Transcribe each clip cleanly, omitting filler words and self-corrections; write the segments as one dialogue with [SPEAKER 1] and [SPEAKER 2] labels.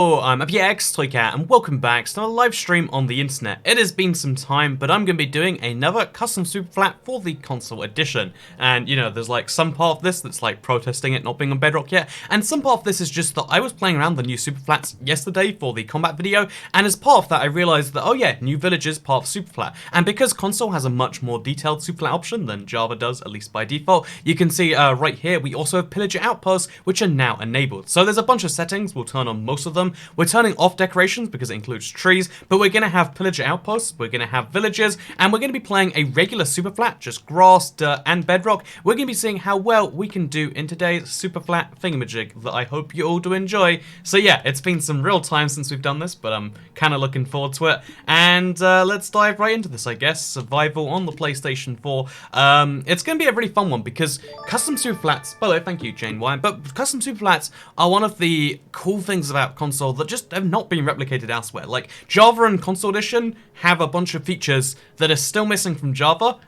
[SPEAKER 1] Oh, I'm PX Toycat and welcome back to another live stream on the internet. It has been some time, but I'm going to be doing another custom Superflat for the console edition. And, you know, there's like some part of this that's like protesting it not being on bedrock yet, and some part of this is just that I was playing around the new Superflats yesterday for the combat video, and as part of that I realized that, oh yeah, new village is part of Superflat. And because console has a much more detailed Superflat option than Java does, at least by default, you can see right here we also have pillager outposts, which are now enabled. So there's a bunch of settings, we'll turn on most of them. We're turning off decorations because it includes trees, but we're going to have pillager outposts, we're going to have villagers, and we're going to be playing a regular Superflat, just grass, dirt, and bedrock. We're going to be seeing how well we can do in today's Superflat thingamajig that I hope you all do enjoy. So yeah, it's been some real time since we've done this, but I'm kind of looking forward to it. And let's dive right into this, I guess. Survival on the PlayStation 4. It's going to be a really fun one because custom Superflats, by the way, thank you, Jane Wine, but custom Superflats are one of the cool things about console that just have not been replicated elsewhere. Like, Java and Console Edition have a bunch of features that are still missing from Java,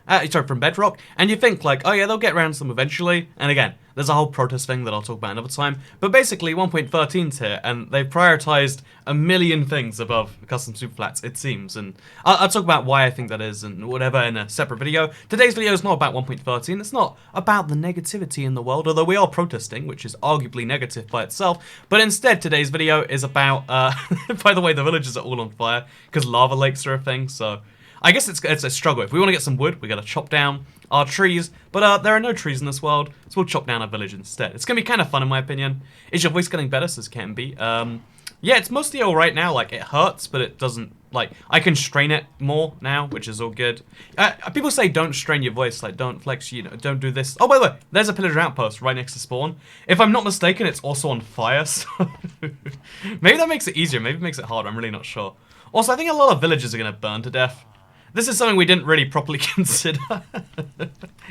[SPEAKER 1] from Bedrock, and you think like, oh yeah, they'll get around to them eventually, and again, there's a whole protest thing that I'll talk about another time, but basically 1.13's here, and they've prioritized a million things above custom Superflats, it seems, and I'll talk about why I think that is and whatever in a separate video. Today's video is not about 1.13, it's not about the negativity in the world, although we are protesting, which is arguably negative by itself, but instead today's video is about, by the way, the villages are all on fire, because lava lakes are a thing, so I guess it's a struggle. If we want to get some wood, we gotta chop down our trees, but there are no trees in this world, so we'll chop down our village instead. It's gonna be kind of fun in my opinion. Is your voice getting better? Says can be. Yeah, it's mostly alright now, like it hurts, but it doesn't, like, I can strain it more now, which is all good. People say don't strain your voice, like don't flex, you know, don't do this. Oh, by the way, there's a pillager outpost right next to spawn. If I'm not mistaken, it's also on fire, so maybe that makes it easier, maybe it makes it harder, I'm really not sure. Also, I think a lot of villages are gonna burn to death. This is something we didn't really properly consider.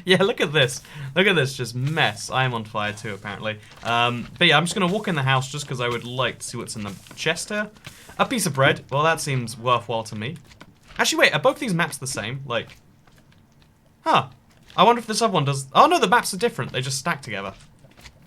[SPEAKER 1] Yeah, look at this. Look at this, just mess. I am on fire too, apparently. But yeah, I'm just going to walk in the house just because I would like to see what's in the chest here. A piece of bread. Well, that seems worthwhile to me. Actually, wait, are both these maps the same? Like, huh. I wonder if this other one does... Oh, no, the maps are different. They just stack together.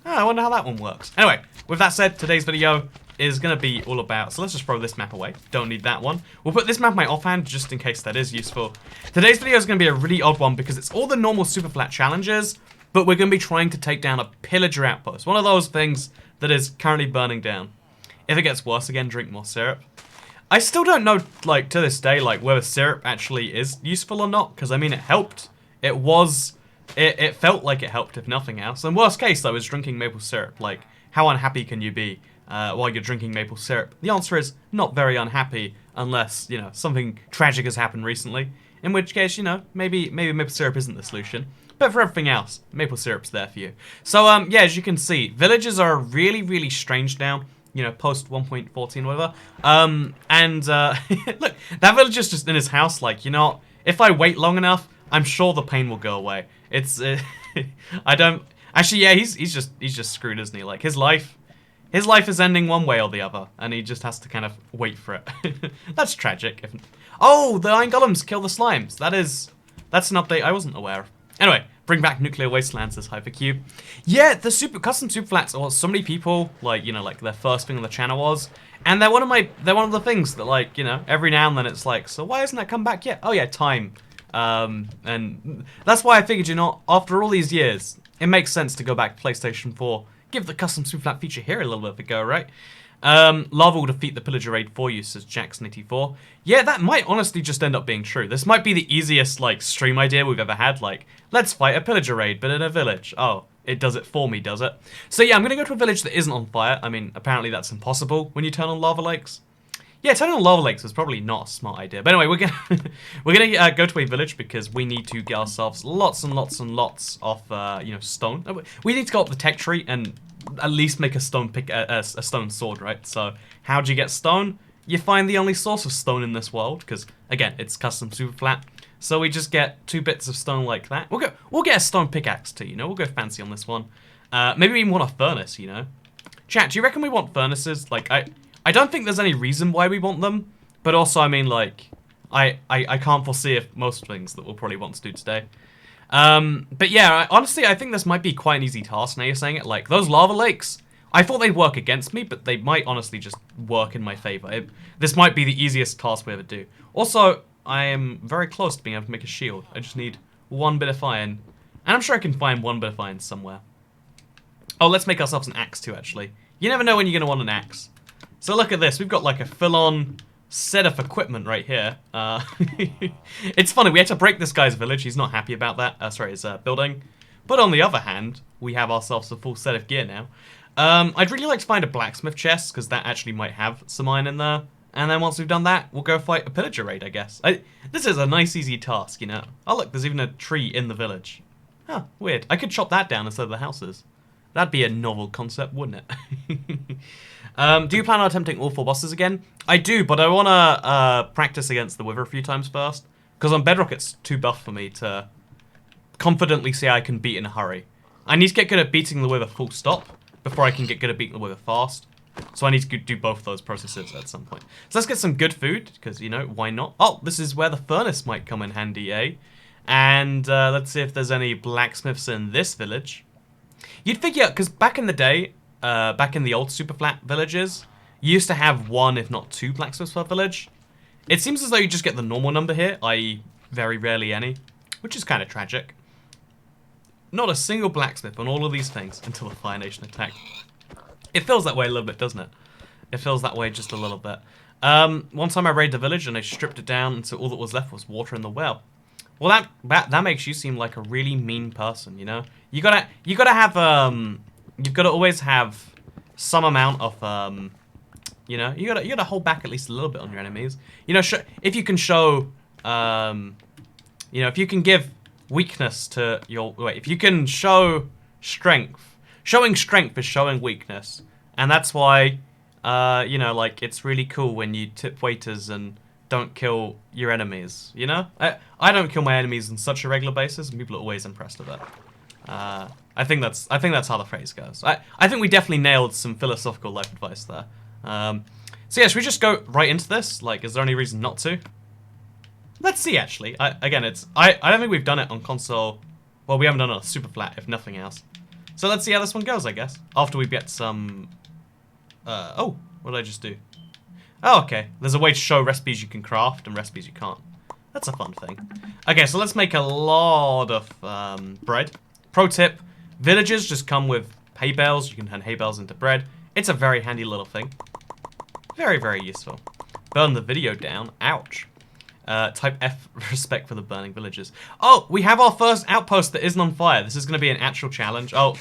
[SPEAKER 1] Oh, I wonder how that one works. Anyway, with that said, today's video is going to be all about, so let's just throw this map away, don't need that one. We'll put this map in my offhand just in case that is useful. Today's video is going to be a really odd one because it's all the normal Superflat challenges, but we're going to be trying to take down a pillager outpost, one of those things that is currently burning down. If it gets worse again, drink more syrup. I still don't know, like, to this day, like, whether syrup actually is useful or not, because, I mean, it helped. It felt like it helped, if nothing else. And worst case, I was drinking maple syrup. Like, how unhappy can you be while you're drinking maple syrup? The answer is not very unhappy, unless, you know, something tragic has happened recently. In which case, you know, maybe maple syrup isn't the solution. But for everything else, maple syrup's there for you. So, yeah, as you can see, villages are really, really strange now. You know, post 1.14, whatever. Look, that villager's just in his house, like, you know, if I wait long enough, I'm sure the pain will go away. It's, I don't, actually, yeah, he's just screwed, isn't he? Like, his life is ending one way or the other, and he just has to kind of wait for it. That's tragic. Oh, the Iron Golems kill the slimes. That's an update I wasn't aware of. Anyway, bring back Nuclear Wastelands as Hypercube. Yeah, the custom Superflats are what so many people, like, you know, like their first thing on the channel was. And they're one of the things that, like, you know, every now and then it's like, so why hasn't that come back yet? Oh yeah, time. And that's why I figured, you know, after all these years, it makes sense to go back to PlayStation 4. Give the custom Superflat feature here a little bit of a go, right? Lava will defeat the pillager raid for you, says Jackson84. Yeah, that might honestly just end up being true. This might be the easiest, like, stream idea we've ever had. Like, let's fight a pillager raid, but in a village. Oh, it does it for me, does it? So yeah, I'm going to go to a village that isn't on fire. I mean, apparently that's impossible when you turn on lava lakes. Yeah, turning on lava lakes was probably not a smart idea. But anyway, we're gonna go to a village because we need to get ourselves lots and lots and lots of you know, stone. We need to go up the tech tree and at least make a stone a stone sword, right? So how do you get stone? You find the only source of stone in this world because again, it's custom Superflat. So we just get 2 bits of stone like that. We'll get a stone pickaxe too. You know, we'll go fancy on this one. Maybe we even want a furnace. You know, chat. Do you reckon we want furnaces? Like I don't think there's any reason why we want them, but also, I mean, like, I can't foresee if most things that we'll probably want to do today. But yeah, honestly, I think this might be quite an easy task now you're saying it. Like, those lava lakes I thought they'd work against me, but they might honestly just work in my favor. This might be the easiest task we ever do. Also, I am very close to being able to make a shield. I just need one bit of iron. And I'm sure I can find one bit of iron somewhere. Oh, let's make ourselves an axe too, actually. You never know when you're going to want an axe. So look at this. We've got like a full-on set of equipment right here. It's funny. We had to break this guy's village. He's not happy about that. Sorry, his building. But on the other hand, we have ourselves a full set of gear now. I'd really like to find a blacksmith chest, because that actually might have some iron in there. And then once we've done that, we'll go fight a pillager raid, I guess. This is a nice, easy task, you know. Oh, look, there's even a tree in the village. Huh, weird. I could chop that down instead of the houses. That'd be a novel concept, wouldn't it? Do you plan on attempting all 4 bosses again? I do, but I want to practice against the Wither a few times first. Because on Bedrock, it's too buff for me to confidently say I can beat in a hurry. I need to get good at beating the Wither full stop before I can get good at beating the Wither fast. So I need to do both those processes at some point. So let's get some good food, because, you know, why not? Oh, this is where the furnace might come in handy, eh? And let's see if there's any blacksmiths in this village. You'd figure, because back in the day, back in the old Superflat villages, you used to have 1, if not 2 blacksmiths per village. It seems as though you just get the normal number here, i.e. very rarely any, which is kind of tragic. Not a single blacksmith on all of these things until the Fire Nation attacked. It feels that way a little bit, doesn't it? It feels that way just a little bit. One time I raided the village and I stripped it down until all that was left was water in the well. Well, that makes you seem like a really mean person, you know? You gotta have, you've gotta always have some amount of, you know, you gotta hold back at least a little bit on your enemies. You know, if you can show, you know, if you can give weakness to your, if you can show strength. Showing strength is showing weakness. And that's why, you know, like, it's really cool when you tip waiters and don't kill your enemies, you know? I don't kill my enemies on such a regular basis, and people are always impressed with it. I think that's how the phrase goes. I think we definitely nailed some philosophical life advice there. So yeah, should we just go right into this? Like, is there any reason not to? Let's see, actually. Again, I don't think we've done it on console. Well, we haven't done it on Superflat, if nothing else. So let's see how this one goes, I guess. After we get some... oh, what did I just do? Oh, okay. There's a way to show recipes you can craft and recipes you can't. That's a fun thing. Okay, so let's make a lot of bread. Pro tip, villagers just come with hay bales. You can turn hay bales into bread. It's a very handy little thing. Very, very useful. Burn the video down. Ouch. Type F, respect for the burning villages. Oh, we have our first outpost that isn't on fire. This is going to be an actual challenge. Oh,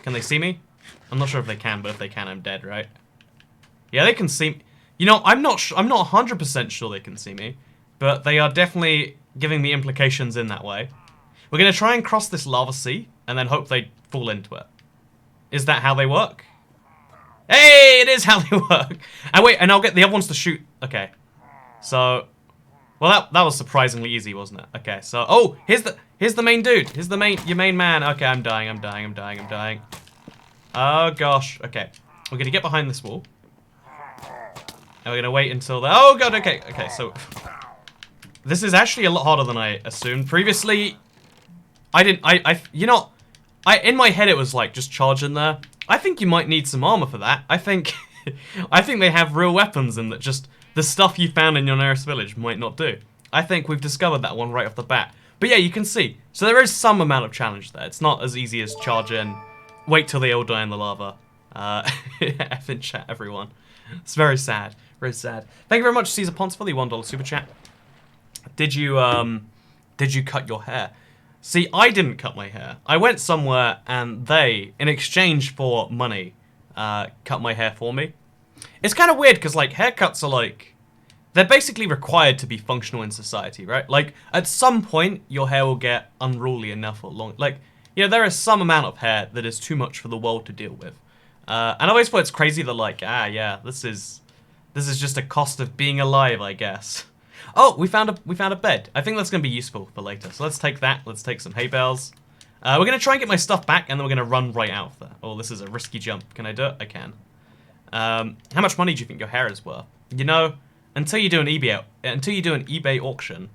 [SPEAKER 1] can they see me? I'm not sure if they can, but if they can, I'm dead, right? Yeah, they can see me. You know, I'm not 100% sure they can see me, but they are definitely giving me implications in that way. We're going to try and cross this lava sea, and then hope they fall into it. Is that how they work? Hey, it is how they work. And wait, and I'll get the other ones to shoot. Okay. So... Well, that was surprisingly easy, wasn't it? Okay, so... Oh, here's the main dude. Here's your main man. Okay, I'm dying. Oh, gosh. Okay. We're going to get behind this wall. And we're going to wait until... Oh, God, okay. Okay, so... This is actually a lot harder than I assumed. Previously, you know... in my head, it was like, just charge in there. I think you might need some armor for that. I think they have real weapons and that just... The stuff you found in your nearest village might not do. I think we've discovered that one right off the bat. But yeah, you can see. So there is some amount of challenge there. It's not as easy as charge in, wait till they all die in the lava. F in chat, everyone. It's very sad. Very sad. Thank you very much, Caesar Ponce, for the $1 super chat. Did you cut your hair? See, I didn't cut my hair. I went somewhere and they, in exchange for money, cut my hair for me. It's kind of weird because, like, haircuts are, like, they're basically required to be functional in society, right? Like, at some point, your hair will get unruly enough or long. Like, you know, there is some amount of hair that is too much for the world to deal with. And I always thought it's crazy that, like, yeah, this is just a cost of being alive, I guess. Oh, we found a bed. I think that's going to be useful for later. So let's take that. Let's take some hay bales. We're going to try and get my stuff back, and then we're going to run right out of there. Oh, this is a risky jump. Can I do it? I can. How much money do you think your hair is worth? You know, until you do an eBay auction,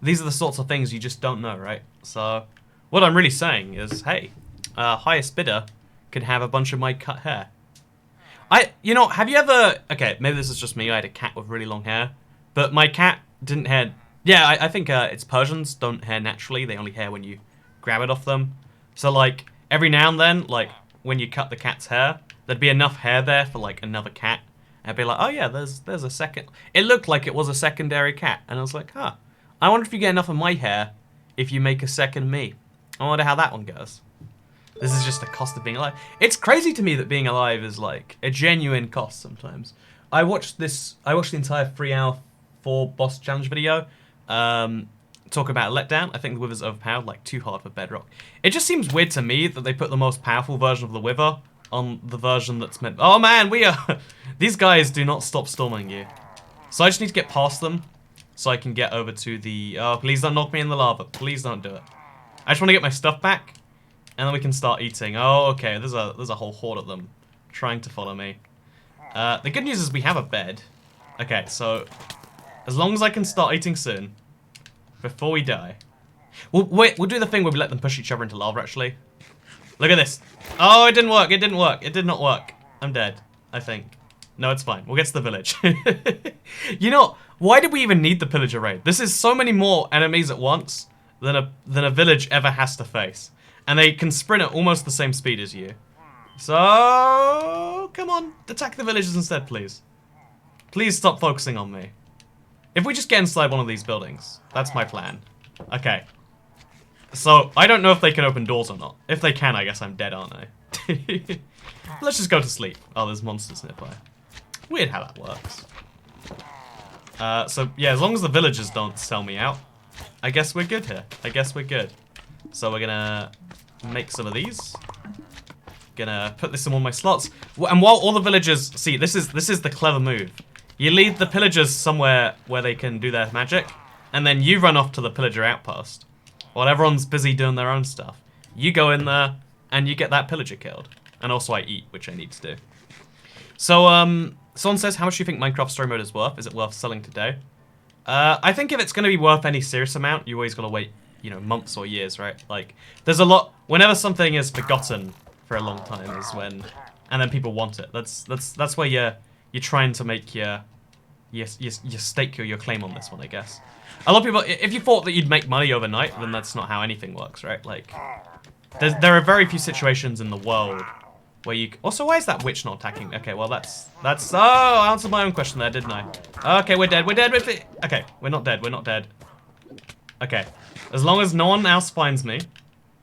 [SPEAKER 1] these are the sorts of things you just don't know, right? So, what I'm really saying is, hey, highest bidder can have a bunch of my cut hair. You know, have you ever... Okay, maybe this is just me. I had a cat with really long hair. But my cat didn't hair... Yeah, I think it's Persians don't hair naturally. They only hair when you grab it off them. So, like, every now and then, like, when you cut the cat's hair, there'd be enough hair there for, like, another cat. And I'd be like, oh, yeah, there's a second... It looked like it was a secondary cat. And I was like, huh. I wonder if you get enough of my hair if you make a second me. I wonder how that one goes. This is just the cost of being alive. It's crazy to me that being alive is, like, a genuine cost sometimes. I watched the entire 3-hour 4 boss challenge video. Talk about letdown. I think the Wither's overpowered, like, too hard for bedrock. It just seems weird to me that they put the most powerful version of the Wither on the version that's meant... Oh, man, we are... These guys do not stop storming you. So I just need to get past them so I can get over to the... Oh, please don't knock me in the lava. Please don't do it. I just want to get my stuff back, and then we can start eating. Oh, okay, there's a whole horde of them trying to follow me. The good news is we have a bed. Okay, so as long as I can start eating soon, before we die. We'll do the thing where we let them push each other into lava, actually. Look at this. Oh, it didn't work. It didn't work. It did not work. I'm dead, I think. No, it's fine. We'll get to the village. You know, why did we even need the pillager raid? This is so many more enemies at once than a village ever has to face. And they can sprint at almost the same speed as you. So, come on. Attack the villagers instead, please. Please stop focusing on me. If we just get inside one of these buildings, that's my plan. Okay. So, I don't know if they can open doors or not. If they can, I guess I'm dead, aren't I? Let's just go to sleep. Oh, there's monsters nearby. Weird how that works. So, yeah, as long as the villagers don't sell me out, I guess we're good here. I guess we're good. So we're gonna make some of these. Gonna put this in one of my slots. And while all the villagers... See, this is the clever move. You leave the pillagers somewhere where they can do their magic, and then you run off to the pillager outpost. While everyone's busy doing their own stuff. You go in there, and you get that pillager killed. And also I eat, which I need to do. So, someone says, how much do you think Minecraft Story Mode is worth? Is it worth selling today? I think if it's going to be worth any serious amount, you always got to wait, you know, months or years, right? Like, there's a lot... Whenever something is forgotten for a long time is when... And then people want it. That's where you're trying to make your stake your claim on this one, I guess. A lot of people, if you thought that you'd make money overnight, then that's not how anything works, right? Like, there are very few situations in the world where you... Also, why is that witch not attacking? Okay, well, that's... Oh, I answered my own question there, didn't I? Okay, we're dead. Okay, we're not dead. We're not dead. Okay. As long as no one else finds me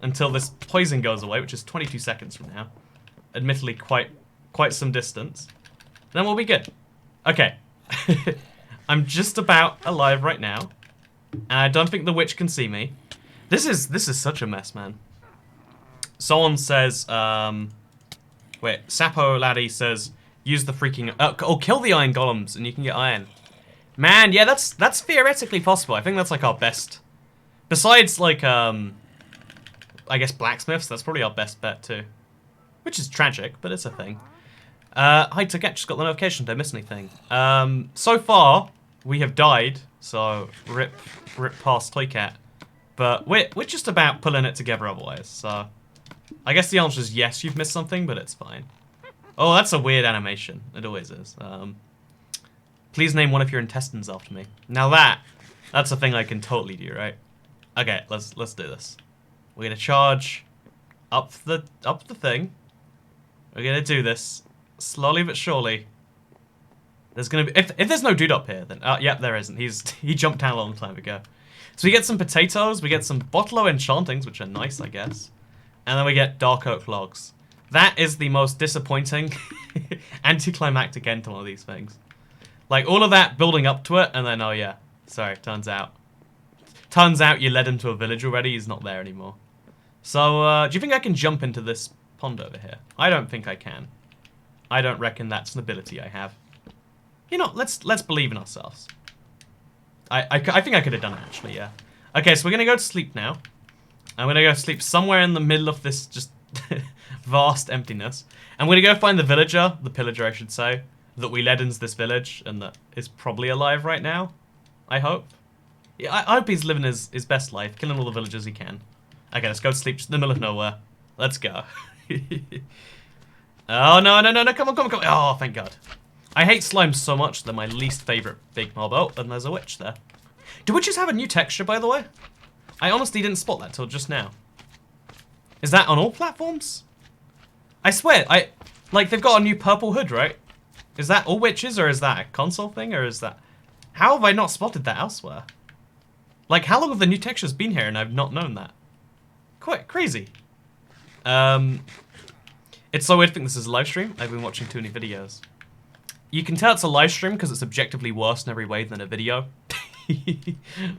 [SPEAKER 1] until this poison goes away, which is 22 seconds from now. Admittedly, quite some distance. Then we'll be good. Okay. I'm just about alive right now. And I don't think the witch can see me. This is such a mess, man. Someone says, wait, Sapo Laddie says, use the freaking... kill the iron golems and you can get iron. Man, yeah, that's theoretically possible. I think that's like our best... Besides, like, I guess blacksmiths, that's probably our best bet too. Which is tragic, but it's a thing. Hi, Taket, just got the notification. Did I miss anything? So far, we have died, so rip past Toycat. But we're just about pulling it together otherwise, so... I guess the answer is yes, you've missed something, but it's fine. Oh, that's a weird animation. It always is. Please name one of your intestines after me. Now that's a thing I can totally do, right? Okay, let's do this. We're gonna charge up the thing. We're gonna do this slowly but surely. There's gonna be if there's no dude up here, then yep, there isn't. He jumped down a long time ago. So we get some potatoes, we get some bottle enchantings, which are nice, I guess. And then we get dark oak logs. That is the most disappointing anticlimactic end to one of these things. Like, all of that building up to it, and then, oh yeah. Sorry, turns out you led him to a village already, he's not there anymore. So, do you think I can jump into this pond over here? I don't think I can. I don't reckon that's an ability I have. You know, let's believe in ourselves. I think I could have done it, actually, yeah. Okay, so we're gonna go to sleep now. I'm gonna go sleep somewhere in the middle of this just vast emptiness. I'm gonna go find the pillager, I should say, that we led into this village and that is probably alive right now. I hope. Yeah, I hope he's living his best life, killing all the villagers he can. Okay, let's go to sleep just in the middle of nowhere. Let's go. Oh, no, no, no, no, come on, come on, come on. Oh, thank God. I hate slime so much. They're my least favorite big mob. Oh, and there's a witch there. Do witches have a new texture, by the way? I honestly didn't spot that till just now. Is that on all platforms? I swear, like, they've got a new purple hood, right? Is that all witches, or is that a console thing, or is that... How have I not spotted that elsewhere? Like, how long have the new textures been here and I've not known that? Quite crazy. It's so weird to think this is a live stream. I've been watching too many videos. You can tell it's a live stream because it's objectively worse in every way than a video.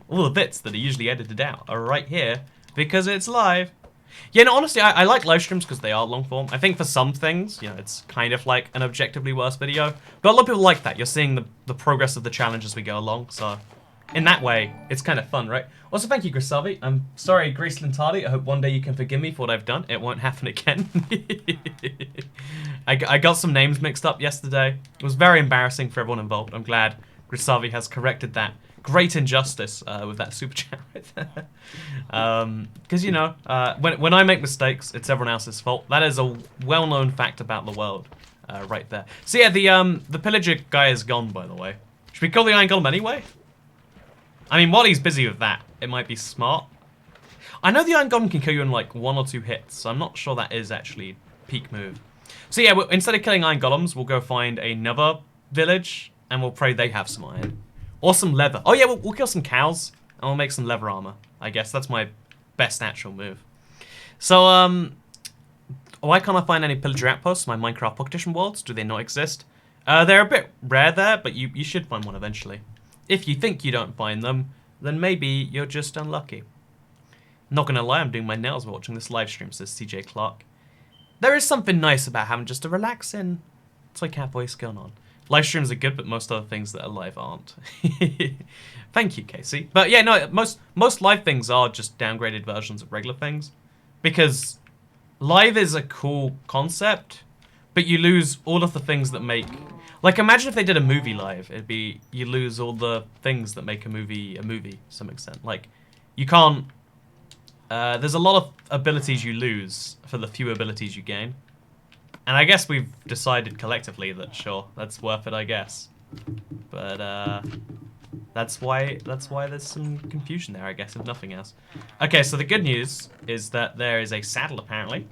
[SPEAKER 1] All the bits that are usually edited out are right here because it's live. Yeah, no, honestly, I like live streams because they are long form. I think for some things, you know, it's kind of like an objectively worse video. But a lot of people like that. You're seeing the progress of the challenge as we go along, so... In that way, it's kind of fun, right? Also, thank you, Grisavi. I'm sorry, Graceland Tardy. I hope one day you can forgive me for what I've done. It won't happen again. I got some names mixed up yesterday. It was very embarrassing for everyone involved. I'm glad Grisavi has corrected that great injustice with that super chat right there. Because, you know, when I make mistakes, it's everyone else's fault. That is a well-known fact about the world right there. So, yeah, the pillager guy is gone, by the way. Should we kill the Iron Golem anyway? I mean, while he's busy with that, it might be smart. I know the Iron Golem can kill you in like 1 or 2 hits, so I'm not sure that is actually peak move. So yeah, instead of killing Iron Golems, we'll go find another village, and we'll pray they have some iron. Or some leather. Oh yeah, we'll kill some cows, and we'll make some leather armor. I guess that's my best natural move. So, why can't I find any pillager outposts in my Minecraft Pocket Edition worlds? Do they not exist? They're a bit rare there, but you should find one eventually. If you think you don't find them, then maybe you're just unlucky. Not gonna lie, I'm doing my nails while watching this live stream, says CJ Clark. There is something nice about having just a relaxing toy cat voice going on. Live streams are good, but most other things that are live aren't. Thank you, Casey. But yeah, no, most live things are just downgraded versions of regular things. Because live is a cool concept, but you lose all of the things that make... Like, imagine if they did a movie live. It'd be, you lose all the things that make a movie to some extent. Like, you can't... there's a lot of abilities you lose for the few abilities you gain. And I guess we've decided collectively that, sure, that's worth it, I guess. But, that's why there's some confusion there, I guess, if nothing else. Okay, so the good news is that there is a saddle, apparently.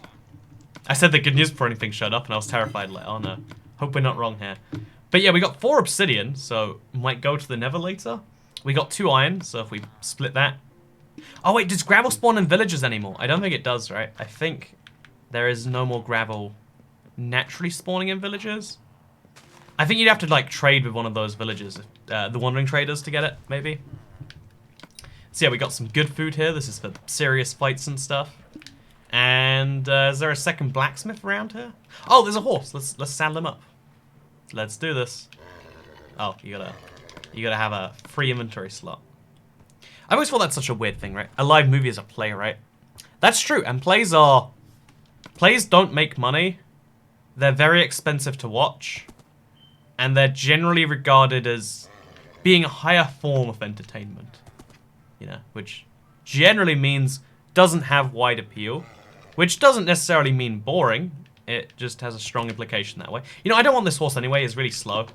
[SPEAKER 1] I said the good news before anything showed up, and I was terrified, like, oh no. Hope we're not wrong here. But yeah, we got 4 obsidian, so might go to the Nether later. We got 2 iron, so if we split that. Oh wait, does gravel spawn in villages anymore? I don't think it does, right? I think there is no more gravel naturally spawning in villages. I think you'd have to like trade with one of those villages, the wandering traders, to get it, maybe. So yeah, we got some good food here. This is for serious fights and stuff. And is there a second blacksmith around here? Oh, there's a horse. Let's saddle him up. Let's do this. Oh, you gotta have a free inventory slot. I always thought that's such a weird thing, right? A live movie is a play, right? That's true, and plays don't make money. They're very expensive to watch, and they're generally regarded as being a higher form of entertainment. You know, which generally means doesn't have wide appeal, which doesn't necessarily mean boring. It just has a strong implication that way. You know, I don't want this horse anyway. It's really slow.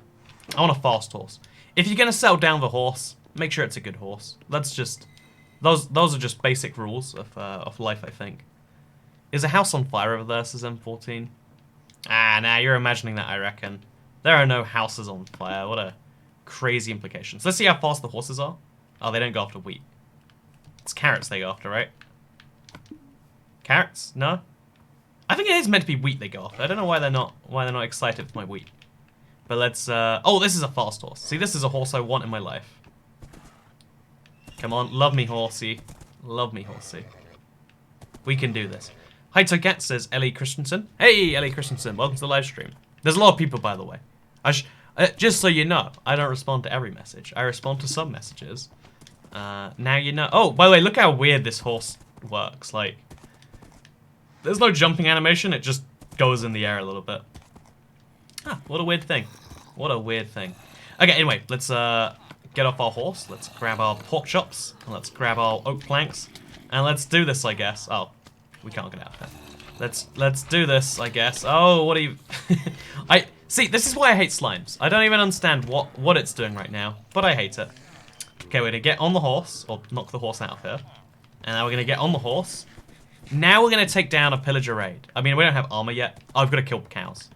[SPEAKER 1] I want a fast horse. If you're gonna settle down the horse, make sure it's a good horse. That's just those are just basic rules of life, I think. Is a house on fire over there, says M14? Ah, nah, you're imagining that, I reckon. There are no houses on fire. What a crazy implications. Let's see how fast the horses are. Oh, they don't go after wheat. It's carrots they go after, right? Carrots? No? I think it is meant to be wheat they go after. I don't know why they're not excited for my wheat. But let's oh, this is a fast horse. See, this is a horse I want in my life. Come on, love me horsey. Love me horsey. We can do this. Hi Togat, says Ellie Christensen. Hey Ellie Christensen, welcome to the live stream. There's a lot of people, by the way. Just so you know, I don't respond to every message. I respond to some messages. Now you know. Oh, by the way, look how weird this horse works. Like, there's no jumping animation. It just goes in the air a little bit. Ah, what a weird thing. What a weird thing. Okay, anyway, let's get off our horse. Let's grab our pork chops. And let's grab our oak planks. And let's do this, I guess. Oh, we can't get out of there. Let's do this, I guess. Oh, what are you... See, this is why I hate slimes. I don't even understand what it's doing right now, but I hate it. Okay, we're gonna get on the horse, or knock the horse out of here. And now we're gonna get on the horse. Now we're gonna take down a pillager raid. I mean, we don't have armor yet. Oh, I've gotta kill cows.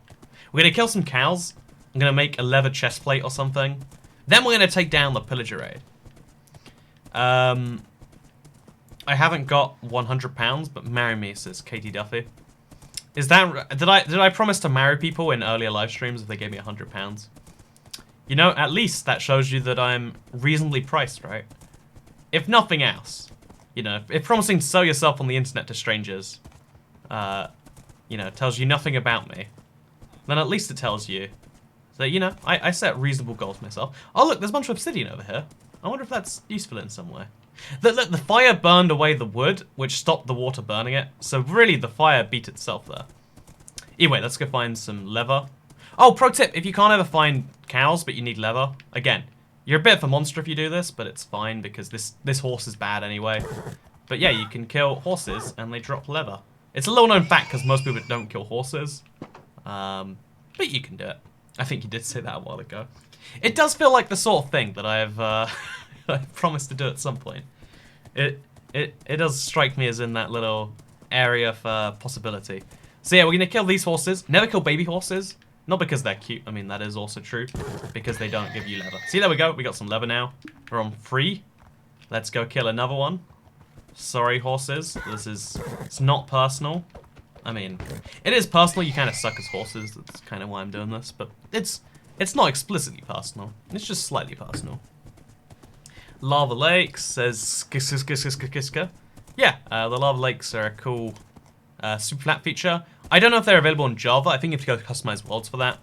[SPEAKER 1] We're gonna kill some cows. I'm gonna make a leather chest plate or something. Then we're gonna take down the pillager raid. I haven't got 100 pounds, but marry me, says Katie Duffy. Is that... Did I promise to marry people in earlier live streams if they gave me 100 pounds? You know, at least that shows you that I'm reasonably priced, right? If nothing else. You know, if promising to sell yourself on the internet to strangers, you know, tells you nothing about me, then at least it tells you that, you know, I set reasonable goals myself. Oh, look, there's a bunch of obsidian over here. I wonder if that's useful in some way. Look, the fire burned away the wood, which stopped the water burning it. So really, the fire beat itself there. Anyway, let's go find some leather. Oh, pro tip, if you can't ever find cows, but you need leather, again, you're a bit of a monster if you do this, but it's fine because this horse is bad anyway. But yeah, you can kill horses and they drop leather. It's a little known fact because most people don't kill horses. But you can do it. I think you did say that a while ago. It does feel like the sort of thing that I've I promised to do at some point. It does strike me as in that little area for possibility. So yeah, we're gonna kill these horses. Never kill baby horses. Not because they're cute. I mean, that is also true. Because they don't give you leather. See, there we go. We got some leather now. We're on 3. Let's go kill another one. Sorry, horses. It's not personal. I mean, it is personal. You kind of suck as horses. That's kind of why I'm doing this. But it's not explicitly personal. It's just slightly personal. Lava lakes says yeah, the lava lakes are a cool Superflat feature. I don't know if they're available in Java. I think you have to go to customized worlds for that.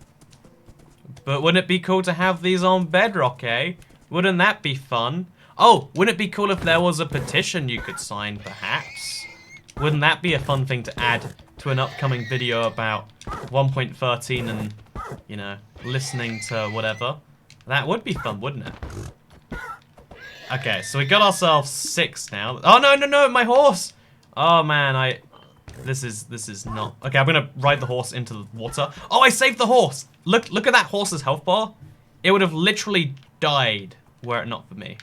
[SPEAKER 1] But wouldn't it be cool to have these on bedrock, eh? Wouldn't that be fun? Oh, wouldn't it be cool if there was a petition you could sign, perhaps? Wouldn't that be a fun thing to add to an upcoming video about 1.13 and, you know, listening to whatever? That would be fun, wouldn't it? Okay, so we got ourselves 6 now. Oh, no, my horse! Oh, man, This is not... Okay, I'm gonna ride the horse into the water. Oh, I saved the horse! Look at that horse's health bar. It would have literally died were it not for me.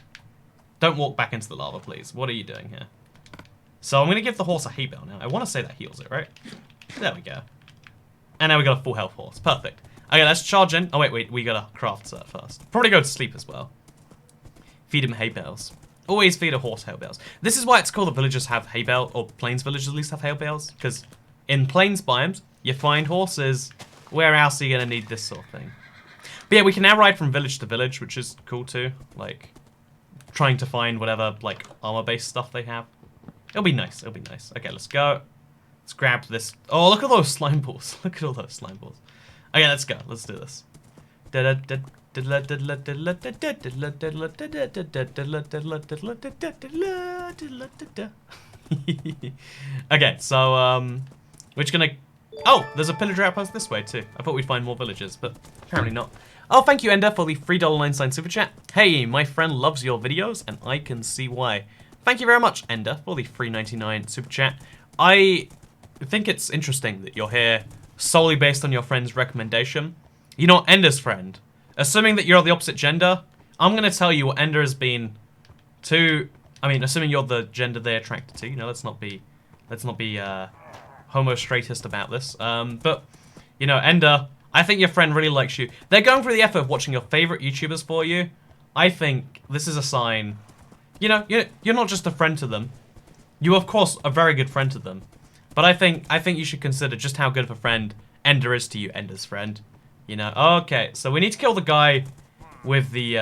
[SPEAKER 1] Don't walk back into the lava, please. What are you doing here? So I'm gonna give the horse a hay bale now. I want to say that heals it, right? There we go. And now we got a full health horse. Perfect. Okay, let's charge in. Oh, wait, we gotta craft that first. Probably go to sleep as well. Feed him hay bales. Always feed a horse hay bales. This is why it's called the villagers have hay bales, or plains villagers at least have hay bales, because in plains biomes, you find horses. Where else are you going to need this sort of thing? But yeah, we can now ride from village to village, which is cool too. Like, trying to find whatever, like, armor-based stuff they have. It'll be nice, it'll be nice. Okay, let's go. Let's grab this. Oh, look at those slime balls. Look at all those slime balls. Okay, let's go. Let's do this. Okay, so we're just gonna... Oh, there's a pillager outpost this way too. I thought we'd find more villagers, but apparently not. Oh, thank you, Ender, for the $3.99 super chat. Hey, my friend loves your videos, and I can see why. Thank you very much, Ender, for the $3.99 super chat. I think it's interesting that you're here solely based on your friend's recommendation. You're not Ender's friend. Assuming that you're the opposite gender, I'm going to tell you what Ender has been to... I mean, assuming you're the gender they're attracted to. You know, let's not be homo-straightist about this. But, you know, Ender, I think your friend really likes you. They're going through the effort of watching your favorite YouTubers for you. I think this is a sign... You know, you're not just a friend to them. You, of course, are a very good friend to them. But I think you should consider just how good of a friend Ender is to you, Ender's friend. You know, okay, so we need to kill the guy with the,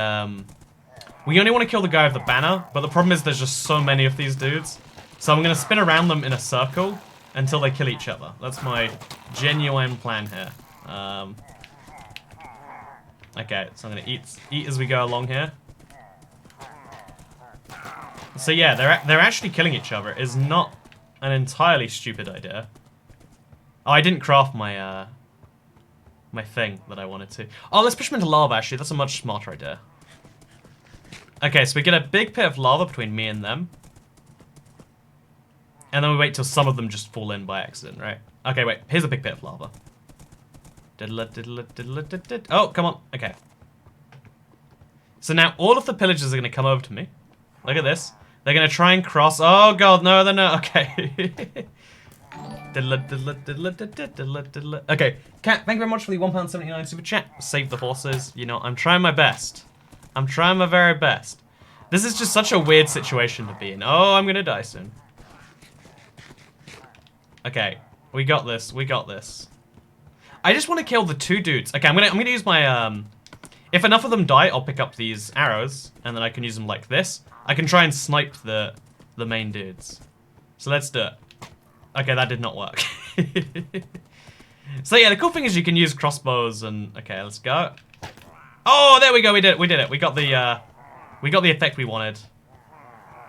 [SPEAKER 1] we only want to kill the guy with the banner, but the problem is there's just so many of these dudes. So I'm going to spin around them in a circle until they kill each other. That's my genuine plan here. Okay, so I'm going to eat as we go along here. So yeah, they're actually killing each other. It is not an entirely stupid idea. Oh, I didn't craft my, my thing that I wanted to. Oh, let's push them into lava, actually. That's a much smarter idea. Okay, so we get a big pit of lava between me and them. And then we wait till some of them just fall in by accident, right? Okay, wait. Here's a big pit of lava. Oh, come on. Okay. So now all of the pillagers are going to come over to me. Look at this. They're going to try and cross. Oh, God. No, they're not. Okay. Okay. Cat, thank you very much for the £1.79 super chat. Save the horses. You know, I'm trying my best. I'm trying my very best. This is just such a weird situation to be in. Oh, I'm going to die soon. Okay. We got this. We got this. I just want to kill the 2 dudes. Okay, I'm gonna use my if enough of them die, I'll pick up these arrows and then I can use them like this. I can try and snipe the main dudes. So let's do it. Okay, that did not work. So yeah, the cool thing is you can use crossbows and okay, let's go. Oh, there we go. We did it. We did it. We got the effect we wanted.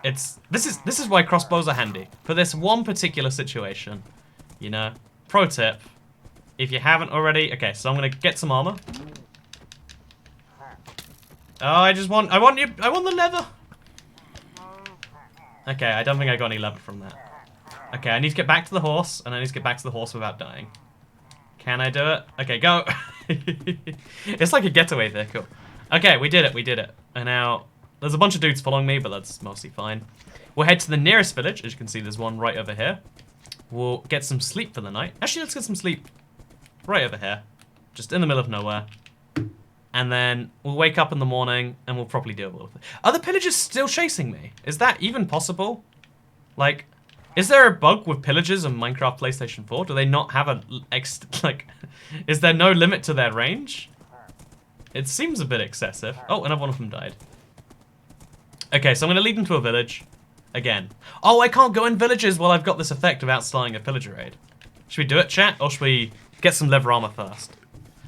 [SPEAKER 1] This is why crossbows are handy for this one particular situation. You know, pro tip. If you haven't already, okay, so I'm gonna get some armor. Oh, I want the leather. Okay, I don't think I got any leather from that. Okay, I need to get back to the horse, and I need to get back to the horse without dying. Can I do it? Okay, go. It's like a getaway vehicle. Okay, we did it. And now, there's a bunch of dudes following me, but that's mostly fine. We'll head to the nearest village. As you can see, there's one right over here. We'll get some sleep for the night. Actually, let's get some sleep right over here. Just in the middle of nowhere. And then we'll wake up in the morning and we'll probably deal with it. Are the pillagers still chasing me? Is that even possible? Like, is there a bug with pillagers on Minecraft PlayStation 4? Do they not have a, like, is there no limit to their range? It seems a bit excessive. Oh, another one of them died. Okay, so I'm gonna lead them to a village. Again. Oh, I can't go in villages while I've got this effect of outstarting a pillager raid. Should we do it, chat? Or should we get some leather armor first?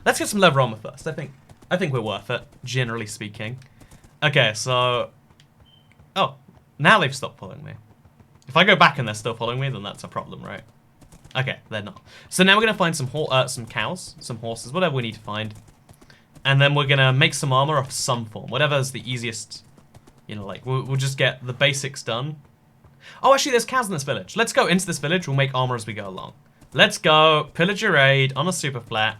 [SPEAKER 1] Let's get some leather armor first. I think we're worth it, generally speaking. Okay, so... Oh, now they've stopped following me. If I go back and they're still following me, then that's a problem, right? Okay, they're not. So now we're going to find some cows, some horses, whatever we need to find. And then we're going to make some armor of some form, whatever's the easiest. You know, like, we'll just get the basics done. Oh, actually, there's cows in this village. Let's go into this village. We'll make armor as we go along. Let's go. Pillager raid on a super flat.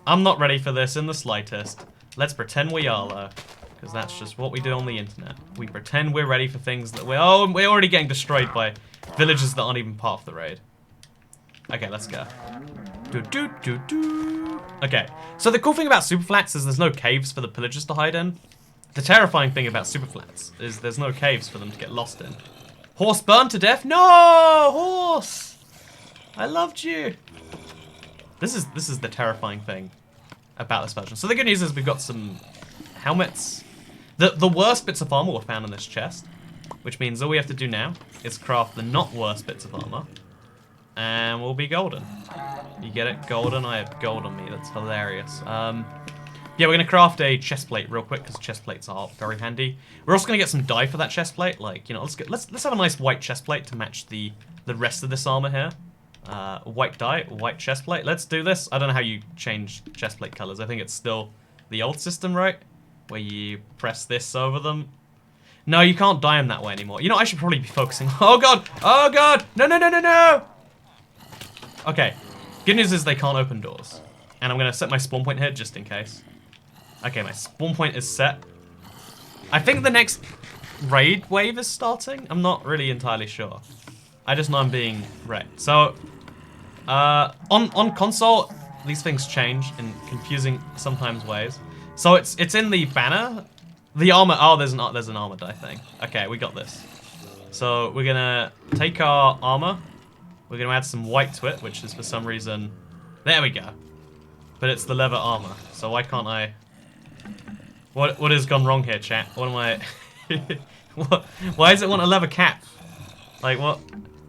[SPEAKER 1] I'm not ready for this in the slightest. Let's pretend we are, though. Because that's just what we do on the internet. We pretend we're ready for things that we're... Oh, we're already getting destroyed by villagers that aren't even part of the raid. Okay, let's go. Okay, so the cool thing about superflats is there's no caves for the pillagers to hide in. The terrifying thing about superflats is there's no caves for them to get lost in. Horse burned to death? No! Horse! I loved you. This is the terrifying thing about this version. So the good news is we've got some helmets. The worst bits of armor were found in this chest, which means all we have to do now is craft the not worst bits of armor, and we'll be golden. You get it? Golden? I have gold on me. That's hilarious. Yeah, we're gonna craft a chest plate real quick because chest plates are very handy. We're also gonna get some dye for that chest plate. Like, you know, let's have a nice white chest plate to match the rest of this armor here. White dye, white chest plate. Let's do this. I don't know how you change chest plate colors. I think it's still the old system, right? Where you press this over them. No, you can't dye them that way anymore. You know, I should probably be focusing. Oh god! Oh god! No, no, no, no, no! Okay. Good news is they can't open doors. And I'm gonna set my spawn point here just in case. Okay, my spawn point is set. I think the next raid wave is starting. I'm not really entirely sure. I just know I'm being wrecked. So, on console, these things change in confusing sometimes ways. So it's in the banner, the armor. Oh, there's an armor dye thing. Okay, we got this. So we're gonna take our armor. We're gonna add some white to it, which is for some reason. There we go. But it's the leather armor. So why can't I? What has gone wrong here, chat? What am I? Why does it want a leather cap? Like what?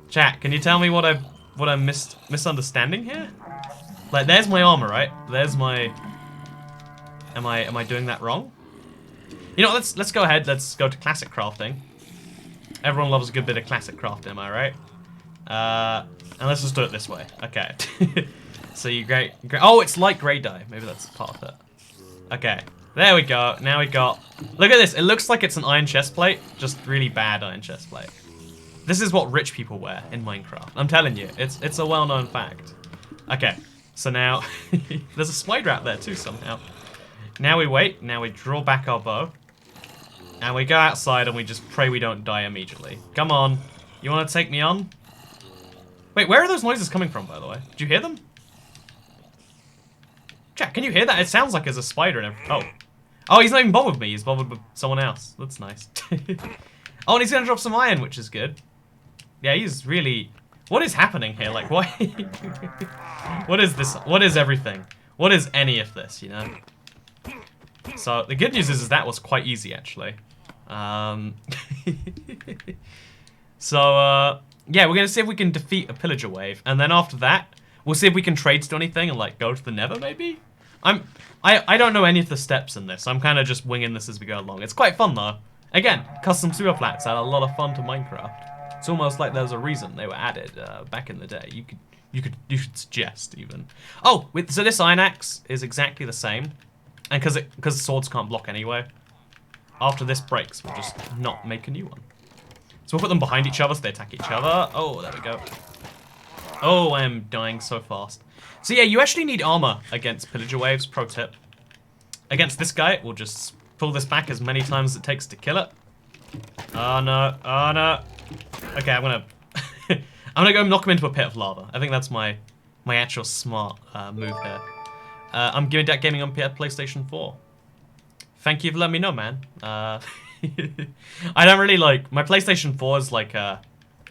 [SPEAKER 1] Chat, can you tell me what I'm misunderstanding here? Like, there's my armor, right? There's my... Am I doing that wrong? You know, let's go ahead. Let's go to classic crafting. Everyone loves a good bit of classic crafting, am I right? And let's just do it this way. Okay. So you great. Oh, it's like grey dye. Maybe that's part of it. Okay. There we go. Now we got... Look at this. It looks like it's an iron chest plate. Just really bad iron chest plate. This is what rich people wear in Minecraft. I'm telling you, it's a well-known fact. Okay, so now there's a spider out there too somehow. Now we wait. Now we draw back our bow, and we go outside and we just pray we don't die immediately. Come on, you want to take me on? Wait, where are those noises coming from, by the way? Did you hear them? Jack, can you hear that? It sounds like there's a spider in it. Oh. Oh, he's not even bothered with me. He's bothered with someone else. That's nice. Oh, and he's going to drop some iron, which is good. Yeah, he's really... What is happening here? Like, why? What is this? What is everything? What is any of this, you know? So, the good news is that was quite easy, actually. So, yeah, we're going to see if we can defeat a pillager wave. And then after that, we'll see if we can trade to anything and, like, go to the Nether, maybe? I don't know any of the steps in this. I'm kind of just winging this as we go along. It's quite fun, though. Again, custom superflats add a lot of fun to Minecraft. It's almost like there's a reason they were added back in the day. You could suggest, even. Oh, so this iron axe is exactly the same. And because swords can't block anyway, after this breaks, we'll just not make a new one. So we'll put them behind each other so they attack each other. Oh, there we go. Oh, I am dying so fast. So yeah, you actually need armor against pillager waves, pro tip. Against this guy, we'll just pull this back as many times as it takes to kill it. Oh no, oh no. Okay, I'm gonna I'm gonna go knock him into a pit of lava. I think that's my actual smart move here. I'm giving that gaming on PlayStation 4. Thank you for letting me know, man. I don't really like... My PlayStation 4 is like a...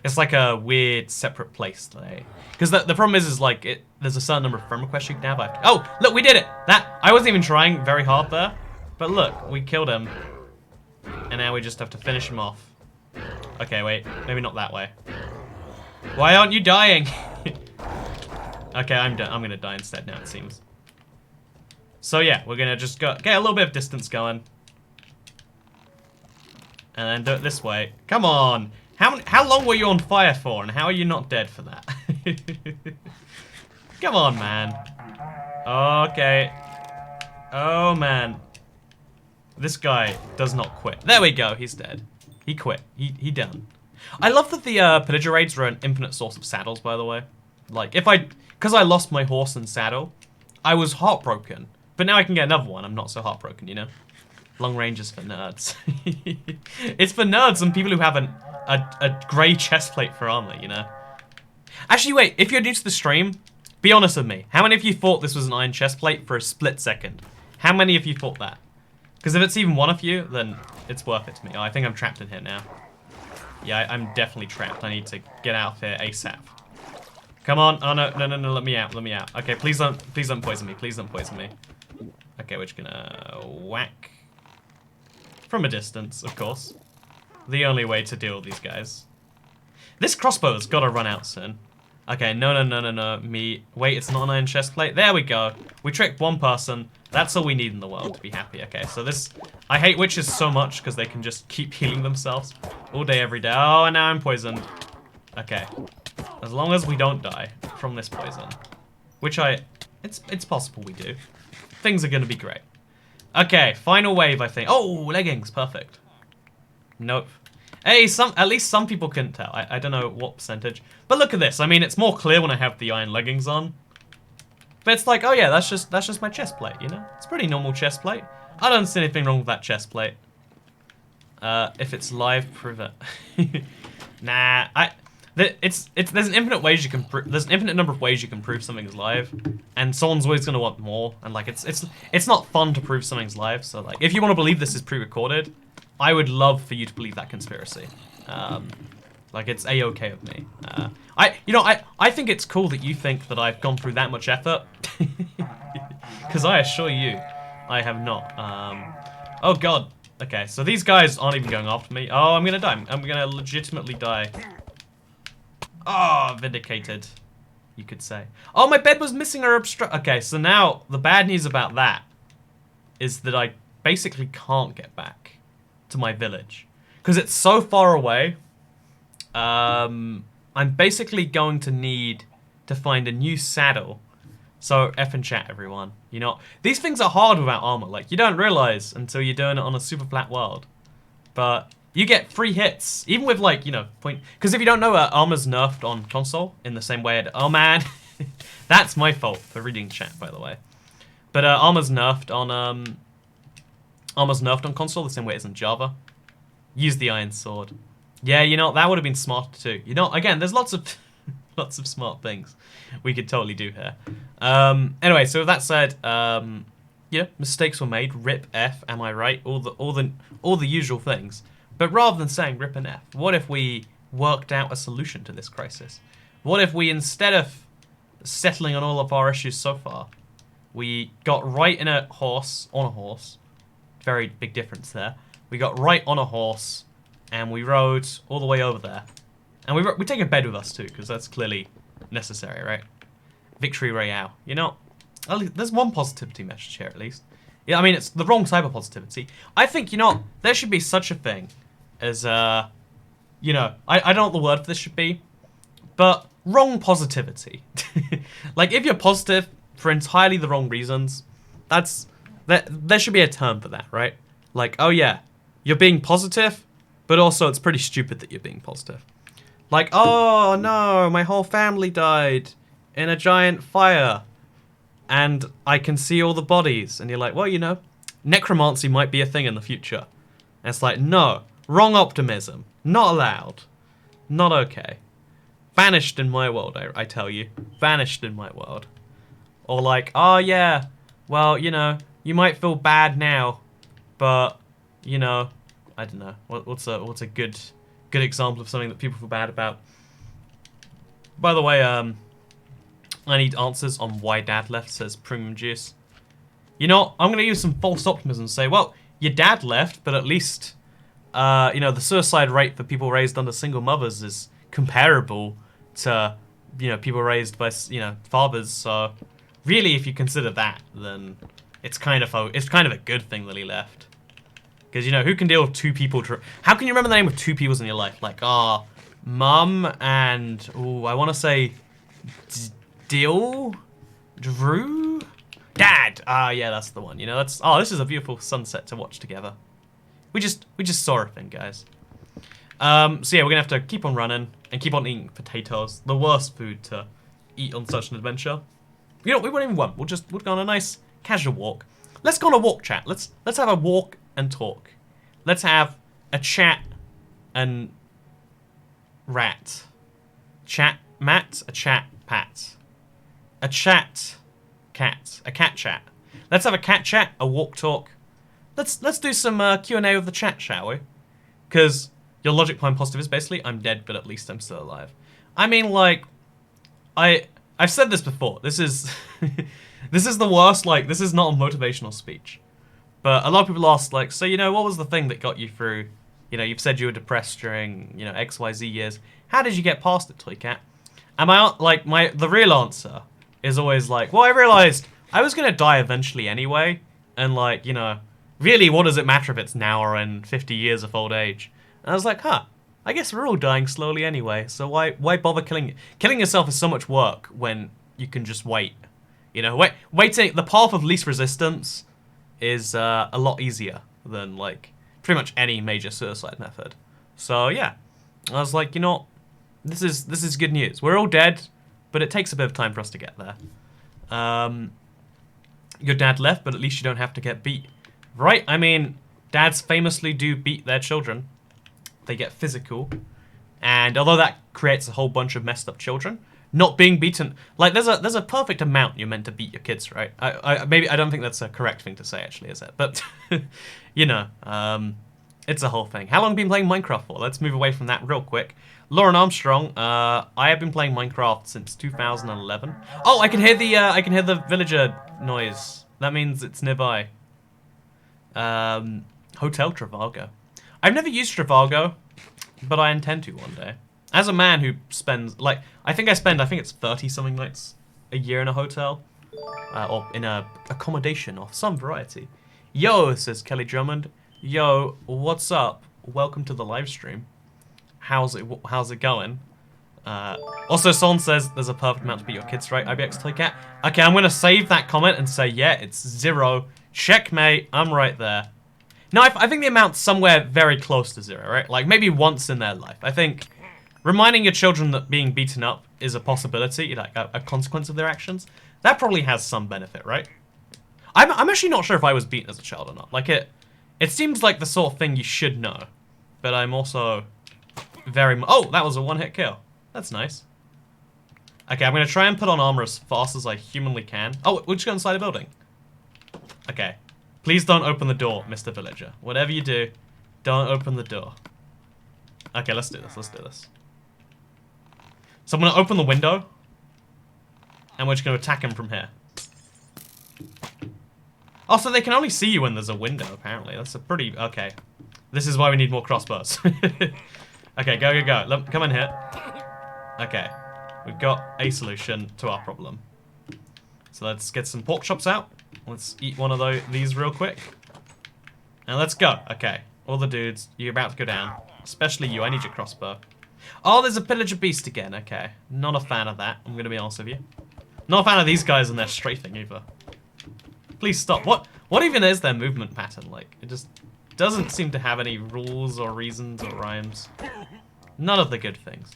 [SPEAKER 1] It's like a weird separate place today. Because the problem is like, there's a certain number of friend requests you can have. Oh, look, we did it! I wasn't even trying very hard there. But look, we killed him. And now we just have to finish him off. Okay, wait. Maybe not that way. Why aren't you dying? Okay, I'm gonna die instead now, it seems. So yeah, we're gonna just get a little bit of distance going. And then do it this way. Come on! How long were you on fire for, and how are you not dead for that? Come on, man. Okay. Oh, man. This guy does not quit. There we go, he's dead. He quit. He done. I love that the pillager raids are an infinite source of saddles, by the way. Like, because I lost my horse and saddle, I was heartbroken. But now I can get another one, I'm not so heartbroken, you know? Long range is for nerds. It's for nerds and people who have a grey chest plate for armor, you know? Actually, wait, if you're new to the stream, be honest with me. How many of you thought this was an iron chest plate for a split second? How many of you thought that? Because if it's even one of you, then it's worth it to me. Oh, I think I'm trapped in here now. Yeah, I'm definitely trapped. I need to get out of here ASAP. Come on. Oh, no, let me out, let me out. Okay, please don't poison me. Please don't poison me. Okay, we're just gonna whack. From a distance, of course. The only way to deal with these guys. This crossbow's gotta run out soon. Okay, no. Wait, it's not an iron chest plate. There we go. We tricked one person. That's all we need in the world to be happy. Okay, so this... I hate witches so much because they can just keep healing themselves all day, every day. Oh, and now I'm poisoned. Okay. As long as we don't die from this poison. Which it's possible we do. Things are gonna be great. Okay, final wave, I think. Oh, leggings, perfect. Nope. Hey, at least some people couldn't tell. I don't know what percentage. But look at this. I mean, it's more clear when I have the iron leggings on. But it's like, oh yeah, that's just my chest plate, you know? It's a pretty normal chest plate. I don't see anything wrong with that chest plate. If it's live, prove it. Nah, there's an infinite ways you can there's an infinite number of ways you can prove something's live, and someone's always gonna want more. And like, it's not fun to prove something's live. So like, if you want to believe this is pre-recorded, I would love for you to believe that conspiracy. Like, it's a-okay with me. I think it's cool that you think that I've gone through that much effort, because I assure you, I have not. Oh god. Okay, so these guys aren't even going after me. Oh, I'm gonna die. I'm gonna legitimately die. Oh, vindicated, you could say. Oh, my bed was missing or obstruct. Okay, so now the bad news about that is that I basically can't get back to my village because it's so far away. I'm basically going to need to find a new saddle. So F and chat, everyone. You know, these things are hard without armor. Like, you don't realize until you're doing it on a super flat world. But You get free hits, even with like, you know, point. Because if you don't know, armor's nerfed on console in the same way. Oh man, that's my fault for reading chat, by the way. But armor's nerfed on console the same way it is in Java. Use the iron sword. Yeah, you know that would have been smart too. You know, again, there's lots of lots of smart things we could totally do here. Anyway, so with that said, yeah, mistakes were made. Rip F, am I right? All the usual things. But rather than saying rip and F, what if we worked out a solution to this crisis? What if we, instead of settling on all of our issues so far, we got right on a horse, very big difference there. We got right on a horse, and we rode all the way over there. And we take a bed with us too, because that's clearly necessary, right? Victory Royale. You know, there's one positivity message here at least. Yeah, I mean, it's the wrong type of positivity. I think, you know, there should be such a thing as, you know, I don't know what the word for this should be, but wrong positivity. Like, if you're positive for entirely the wrong reasons, there should be a term for that, right? Like, oh yeah, you're being positive, but also it's pretty stupid that you're being positive. Like, oh no, my whole family died in a giant fire, and I can see all the bodies. And you're like, well, you know, necromancy might be a thing in the future. And it's like, no, wrong optimism. Not allowed. Not okay. Vanished in my world, I tell you. Vanished in my world. Or like, oh yeah, well, you know, you might feel bad now, but, you know, I don't know. What's a good example of something that people feel bad about? By the way, I need answers on why Dad left, says Premium Juice. You know, I'm going to use some false optimism and say, well, your dad left, but at least, you know, the suicide rate for people raised under single mothers is comparable to, you know, people raised by, you know, fathers. So really, if you consider that, then it's kind of a good thing that he left. Because, you know, who can deal with two people? How can you remember the name of two peoples in your life? Like, Mum and, ooh, I want to say Drew? Dad! Yeah, that's the one. You know, that's, oh, this is a beautiful sunset to watch together. We just saw a thing, guys. So yeah, we're gonna have to keep on running and keep on eating potatoes. The worst food to eat on such an adventure. You know, we won't even run. We'll go on a nice casual walk. Let's go on a walk, chat. Let's have a walk and talk. Let's have a chat and rat. Chat Matt, a chat Pat. A chat cat. A cat chat. Let's have a cat chat, a walk talk. Let's do some Q&A with the chat, shall we? Because your logic behind positive is basically, I'm dead, but at least I'm still alive. I mean, like, I've said this before. This is this is the worst. Like, this is not a motivational speech. But a lot of people ask, like, so, you know, what was the thing that got you through? You know, you've said you were depressed during, you know, XYZ years. How did you get past it, Toycat? And the real answer is always like, well, I realized I was gonna die eventually anyway, and like, you know, really, what does it matter if it's now or in 50 years of old age? And I was like, huh, I guess we're all dying slowly anyway, so why bother killing yourself is so much work when you can just wait. You know, waiting, the path of least resistance is a lot easier than, like, pretty much any major suicide method. So yeah, I was like, you know, this is good news. We're all dead, but it takes a bit of time for us to get there. Your dad left, but at least you don't have to get beat. Right? I mean, dads famously do beat their children. They get physical. And although that creates a whole bunch of messed up children, not being beaten, like, there's a perfect amount you're meant to beat your kids, right? Maybe I don't think that's a correct thing to say, actually, is it? But, you know, it's a whole thing. How long have you been playing Minecraft for? Let's move away from that real quick. Lauren Armstrong, I have been playing Minecraft since 2011. Oh, I can hear the villager noise. That means it's nearby. Hotel Trivago. I've never used Trivago, but I intend to one day. As a man who spends, like, I think it's 30-something nights a year in a hotel, or in a accommodation of some variety. Yo, says Kelly Drummond. Yo, what's up? Welcome to the live stream. How's it going? Also, Son says there's a perfect amount to beat your kids, right? IBX Toycat. Okay, I'm gonna save that comment and say, yeah, it's 0. Checkmate, I'm right there. No, I think the amount's somewhere very close to 0, right? Like, maybe once in their life. I think reminding your children that being beaten up is a possibility, like a consequence of their actions, that probably has some benefit, right? I'm actually not sure if I was beaten as a child or not. Like, it seems like the sort of thing you should know. But I'm also very... Oh, that was a one-hit kill. That's nice. Okay, I'm going to try and put on armor as fast as I humanly can. Oh, we'll just go inside a building. Okay. Please don't open the door, Mr. Villager. Whatever you do, don't open the door. Okay, let's do this. Let's do this. So I'm going to open the window. And we're just going to attack him from here. Oh, so they can only see you when there's a window, apparently. That's a pretty... Okay. This is why we need more crossbows. Okay, go, go, go. Come in here. Okay. We've got a solution to our problem. So let's get some pork chops out. Let's eat one of these real quick. And let's go. Okay. All the dudes, you're about to go down. Especially you, I need your crossbow. Oh, there's a pillager beast again. Okay. Not a fan of that, I'm going to be honest with you. Not a fan of these guys and their strafing either. Please stop. What even is their movement pattern like? It just doesn't seem to have any rules or reasons or rhymes. None of the good things.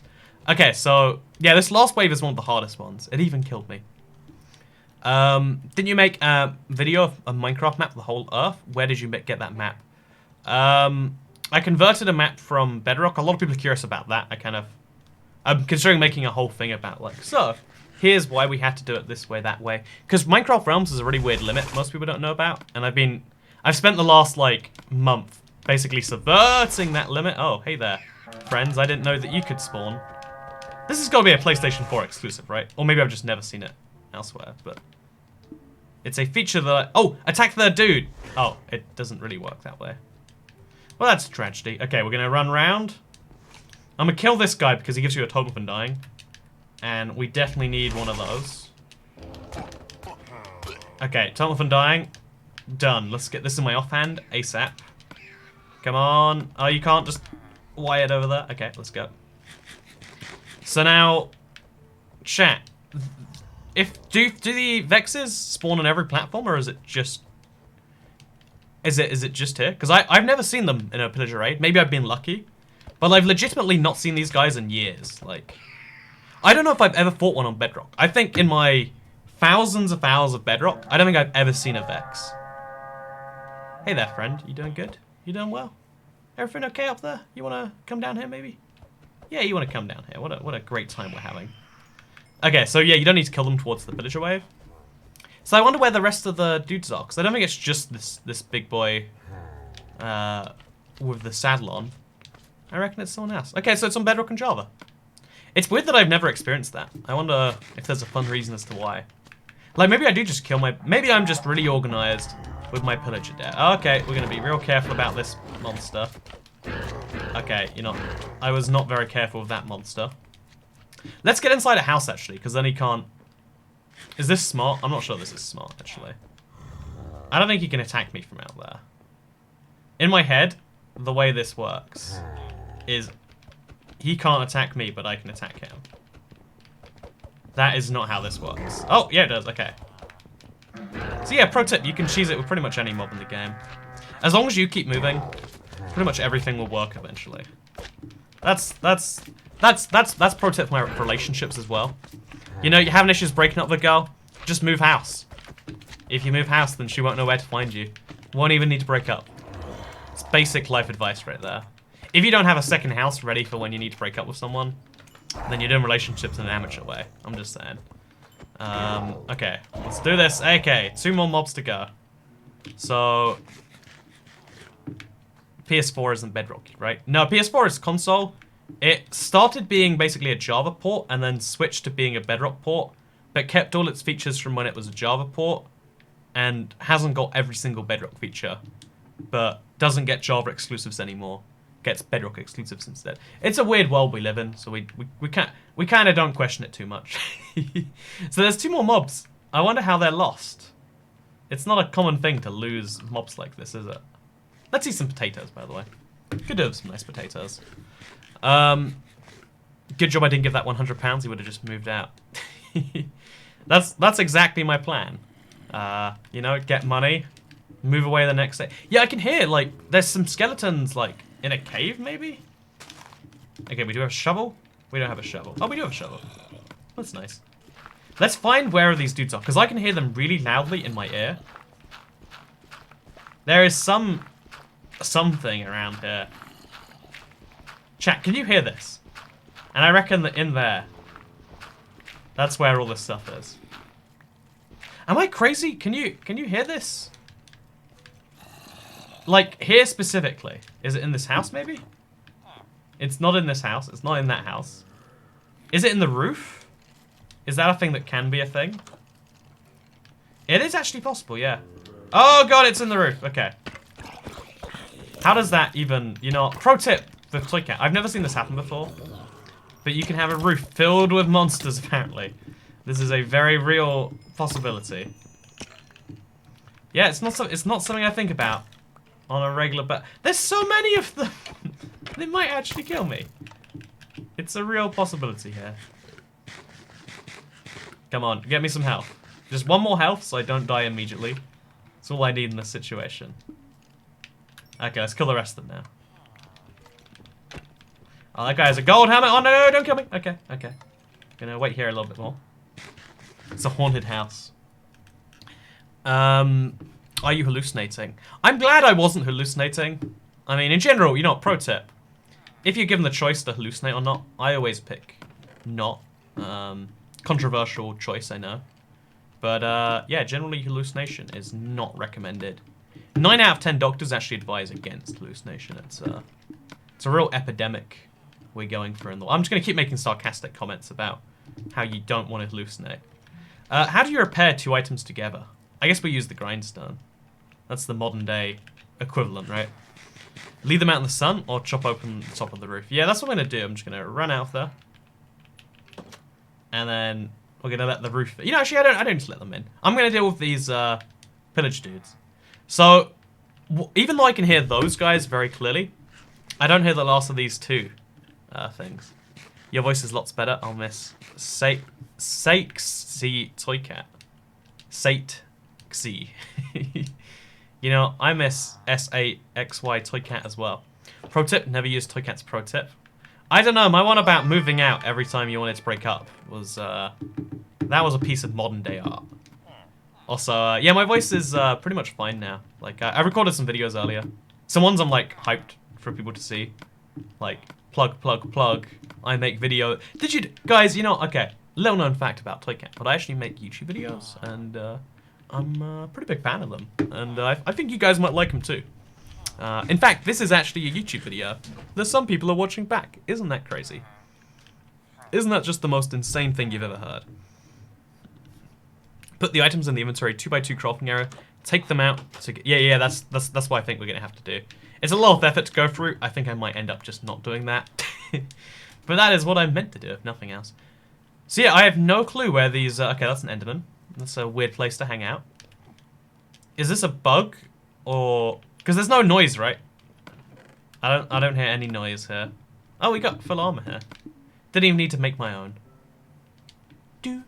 [SPEAKER 1] Okay, so, yeah, this last wave is one of the hardest ones. It even killed me. Didn't you make a video of a Minecraft map of the whole Earth? Where did you get that map? I converted a map from Bedrock. A lot of people are curious about that. I'm considering making a whole thing about, like, so, here's why we had to do it this way, that way. Because Minecraft Realms is a really weird limit most people don't know about. And I've spent the last, like, month basically subverting that limit. Oh, hey there, friends. I didn't know that you could spawn. This has got to be a PlayStation 4 exclusive, right? Or maybe I've just never seen it elsewhere, but... It's a feature that oh, attack the dude! Oh, it doesn't really work that way. Well, that's a tragedy. Okay, we're going to run around. I'm going to kill this guy because he gives you a total from dying. And we definitely need one of those. Okay, total from dying. Done. Let's get this in my offhand ASAP. Come on. Oh, you can't just wire it over there. Okay, let's go. So now, chat. Do the Vexes spawn on every platform, or is it just here? Because I've never seen them in a pillager raid. Maybe I've been lucky, but I've legitimately not seen these guys in years. Like, I don't know if I've ever fought one on Bedrock. I think in my thousands of hours of Bedrock, I don't think I've ever seen a Vex. Hey there, friend. You doing good? You doing well? Everything okay up there? You wanna come down here, maybe? Yeah, you wanna come down here. What a great time we're having. Okay, so yeah, you don't need to kill them towards the pillager wave. So I wonder where the rest of the dudes are, because I don't think it's just this big boy with the saddle on. I reckon it's someone else. Okay, so it's on Bedrock and Java. It's weird that I've never experienced that. I wonder if there's a fun reason as to why. Like, maybe I do just kill my... Maybe I'm just really organized with my pillager there. Okay, we're going to be real careful about this monster. Okay, I was not very careful with that monster. Let's get inside a house, actually, because then he can't... Is this smart? I'm not sure this is smart, actually. I don't think he can attack me from out there. In my head, the way this works is he can't attack me, but I can attack him. That is not how this works. Oh, yeah, it does. Okay. So yeah, pro tip, you can cheese it with pretty much any mob in the game. As long as you keep moving, pretty much everything will work eventually. That's pro tip for my relationships as well. You're having issues breaking up with a girl, just move house. If you move house, then she won't know where to find you. Won't even need to break up. It's basic life advice right there. If you don't have a second house ready for when you need to break up with someone, then you're doing relationships in an amateur way. I'm just saying. Okay, let's do this. Okay, 2 more mobs to go. So, PS4 isn't Bedrock, right? No, PS4 is console. It started being basically a Java port and then switched to being a Bedrock port, but kept all its features from when it was a Java port and hasn't got every single Bedrock feature, but doesn't get Java exclusives anymore. Gets Bedrock exclusives instead. It's a weird world we live in, so we kind of don't question it too much. So there's 2 more mobs. I wonder how they're lost. It's not a common thing to lose mobs like this, is it? Let's eat some potatoes, by the way. Could have some nice potatoes. Good job I didn't give that £100. He would have just moved out. That's exactly my plan. Get money, Move away the next day. Yeah, I can hear, like, there's some skeletons, like, in a cave, maybe? Okay, we do have a shovel. We don't have a shovel. Oh, we do have a shovel. That's nice. Let's find where these dudes are, because I can hear them really loudly in my ear. There is something around here. Chat, can you hear this? And I reckon that in there, that's where all this stuff is. Am I crazy? Can you hear this? Like, here specifically. Is it in this house, maybe? It's not in this house. It's not in that house. Is it in the roof? Is that a thing that can be a thing? It is actually possible, yeah. Oh, God, it's in the roof. Okay. How does that even, you know... Pro tip for Toy Cat. I've never seen this happen before. But you can have a roof filled with monsters, apparently. This is a very real possibility. Yeah, it's not something I think about on a regular, but there's so many of them. They might actually kill me. It's a real possibility here. Come on, get me some health. Just one more health so I don't die immediately. That's all I need in this situation. Okay, let's kill the rest of them now. Oh, that guy has a gold helmet. Oh no, don't kill me. Okay, okay. Gonna wait here a little bit more. It's a haunted house. Are you hallucinating? I'm glad I wasn't hallucinating. I mean, in general, you know, pro tip. If you're given the choice to hallucinate or not, I always pick not. Controversial choice, I know. But, yeah, generally hallucination is not recommended. 9 out of 10 doctors actually advise against hallucination. It's a real epidemic we're going through in the... I'm just going to keep making sarcastic comments about how you don't want to hallucinate. How do you repair 2 items together? I guess we use the grindstone. That's the modern day equivalent, right? Leave them out in the sun or chop open the top of the roof. Yeah, that's what I'm going to do. I'm just going to run out there. And then we're going to let the roof... You know, actually, I don't just let them in. I'm going to deal with these pillage dudes. So, even though I can hear those guys very clearly, I don't hear the last of these 2 things. Your voice is lots better. I'll miss Sakesy Toy Cat. Satexy. You know, I miss SAXY Toy Cat as well. Pro tip, never use Toy Cat's pro tip. I don't know, my one about moving out every time you wanted to break up was, that was a piece of modern day art. Also, yeah, my voice is pretty much fine now. Like, I recorded some videos earlier. Some ones I'm, like, hyped for people to see. Like, plug. I make video. Did you, guys, you know, okay, little known fact about Toy Cat, but I actually make YouTube videos, and, I'm a pretty big fan of them, and I think you guys might like them too. In fact, this is actually a YouTube video that some people are watching back. Isn't that crazy? Isn't that just the most insane thing you've ever heard? Put the items in the inventory, 2x2 crafting area. Take them out. Yeah, that's what I think we're gonna have to do. It's a lot of effort to go through. I think I might end up just not doing that. But that is what I'm meant to do, if nothing else. So yeah, I have no clue where these. Okay, that's an Enderman. That's a weird place to hang out. Is this a bug? Or... Because there's no noise, right? I don't hear any noise here. Oh, we got full armor here. Didn't even need to make my own. Do.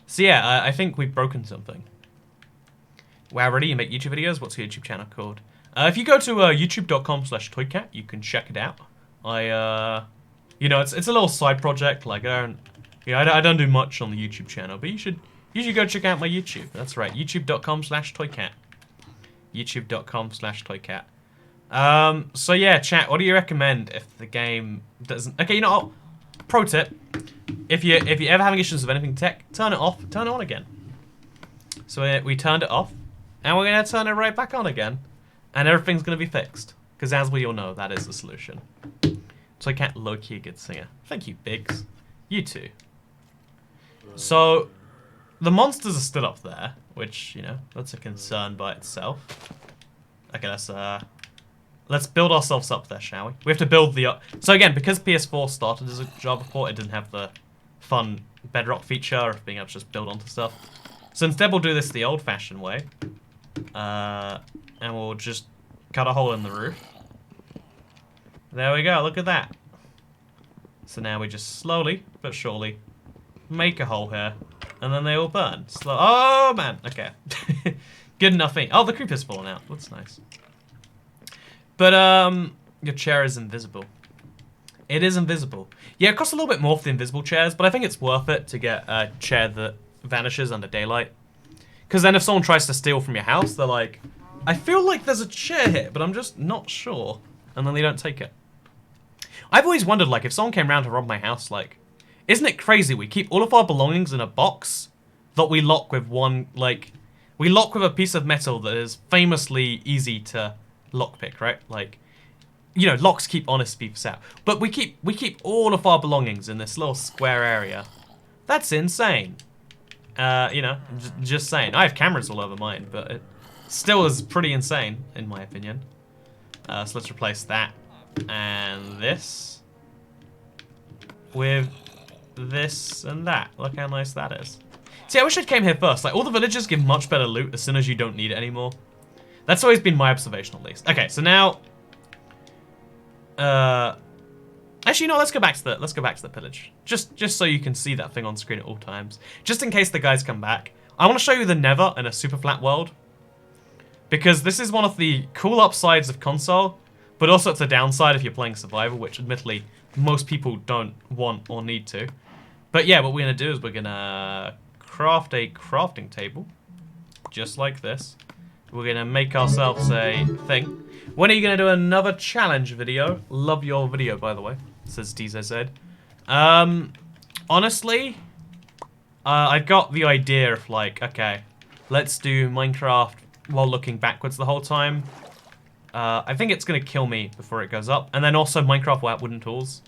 [SPEAKER 1] So yeah, I think we've broken something. Wow, ready? You make YouTube videos? What's your YouTube channel called? If you go to youtube.com/toycat, you can check it out. You know, it's a little side project. Like I don't do much on the YouTube channel, but you should go check out my YouTube. That's right, youtube.com/toycat. youtube.com/toycat. So yeah, chat. What do you recommend if the game doesn't? Okay, you know, pro tip: if you're ever having issues with anything tech, turn it off, turn it on again. So we turned it off, and we're gonna turn it right back on again, and everything's gonna be fixed. Because as we all know, that is the solution. So I can't low-key a good singer. Thank you, Biggs. You too. So the monsters are still up there, which, you know, that's a concern by itself. Okay, let's build ourselves up there, shall we? We have to build the... So again, because PS4 started as a Java port, it didn't have the fun bedrock feature of being able to just build onto stuff. So instead we'll do this the old-fashioned way. And we'll just cut a hole in the roof. There we go, look at that. So now we just slowly but surely make a hole here, and then they all burn. Oh man, okay. Good enough. Oh, the creeper's fallen out. That's nice. But your chair is invisible. It is invisible. Yeah, it costs a little bit more for the invisible chairs, but I think it's worth it to get a chair that vanishes under daylight. Because then if someone tries to steal from your house, they're like, I feel like there's a chair here, but I'm just not sure. And then they don't take it. I've always wondered, like, if someone came around to rob my house, like, isn't it crazy? We keep all of our belongings in a box that we lock with one, like, we lock with a piece of metal that is famously easy to lockpick, right? Like, you know, locks keep honest people out. But we keep all of our belongings in this little square area. That's insane. You know, just saying. I have cameras all over mine, but it still is pretty insane, in my opinion. So let's replace that and this with this and that. Look how nice that is. See, I wish I came here first. Like, all the villagers give much better loot as soon as you don't need it anymore. That's always been my observation, at least. Okay, so now, actually, no. Let's go back to the pillage. Just so you can see that thing on screen at all times. Just in case the guys come back. I want to show you the Nether in a super flat world, because this is one of the cool upsides of console, but also it's a downside if you're playing survival, which admittedly most people don't want or need to. But yeah, what we're gonna do is we're gonna craft a crafting table, just like this. We're gonna make ourselves a thing. When are you gonna do another challenge video? Love your video, by the way, says DZZ. Honestly, I got the idea of like, okay, let's do Minecraft while looking backwards the whole time. I think it's gonna kill me before it goes up. And then also Minecraft without wooden tools.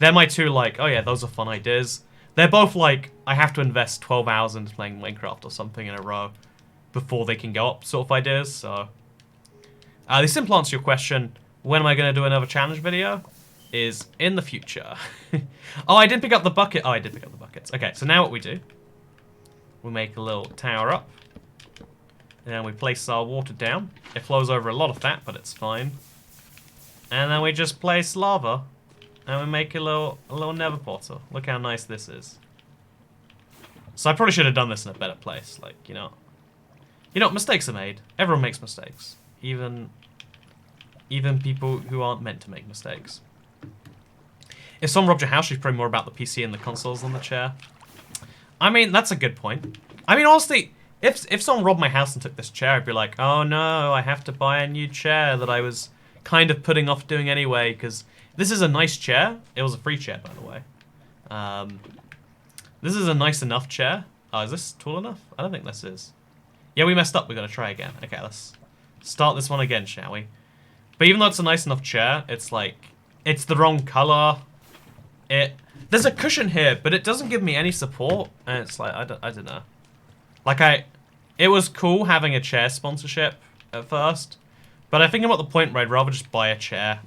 [SPEAKER 1] They're my two, like, oh yeah, those are fun ideas. They're both like, I have to invest 12 hours into playing Minecraft or something in a row before they can go up sort of ideas, so. The simple answer to your question, when am I gonna do another challenge video, is in the future. Oh, I didn't pick up the bucket. Oh, I did pick up the buckets. Okay, so now what we do, we make a little tower up. And we place our water down. It flows over a lot of that, but it's fine. And then we just place lava. And we make a little nether portal. Look how nice this is. So I probably should have done this in a better place. Like, you know, mistakes are made. Everyone makes mistakes. Even people who aren't meant to make mistakes. If someone robbed your house, you'd probably more about the PC and the consoles than the chair. I mean, that's a good point. I mean, honestly, if someone robbed my house and took this chair, I'd be like, oh no, I have to buy a new chair that I was kind of putting off doing anyway, because this is a nice chair. It was a free chair, by the way. This is a nice enough chair. Oh, is this tall enough? I don't think this is. Yeah, we messed up. We're going to try again. Okay, let's start this one again, shall we? But even though it's a nice enough chair, it's like, it's the wrong color. There's a cushion here, but it doesn't give me any support. And it's like, I don't know. Like, it was cool having a chair sponsorship at first. But I think I'm at the point where I'd rather just buy a chair.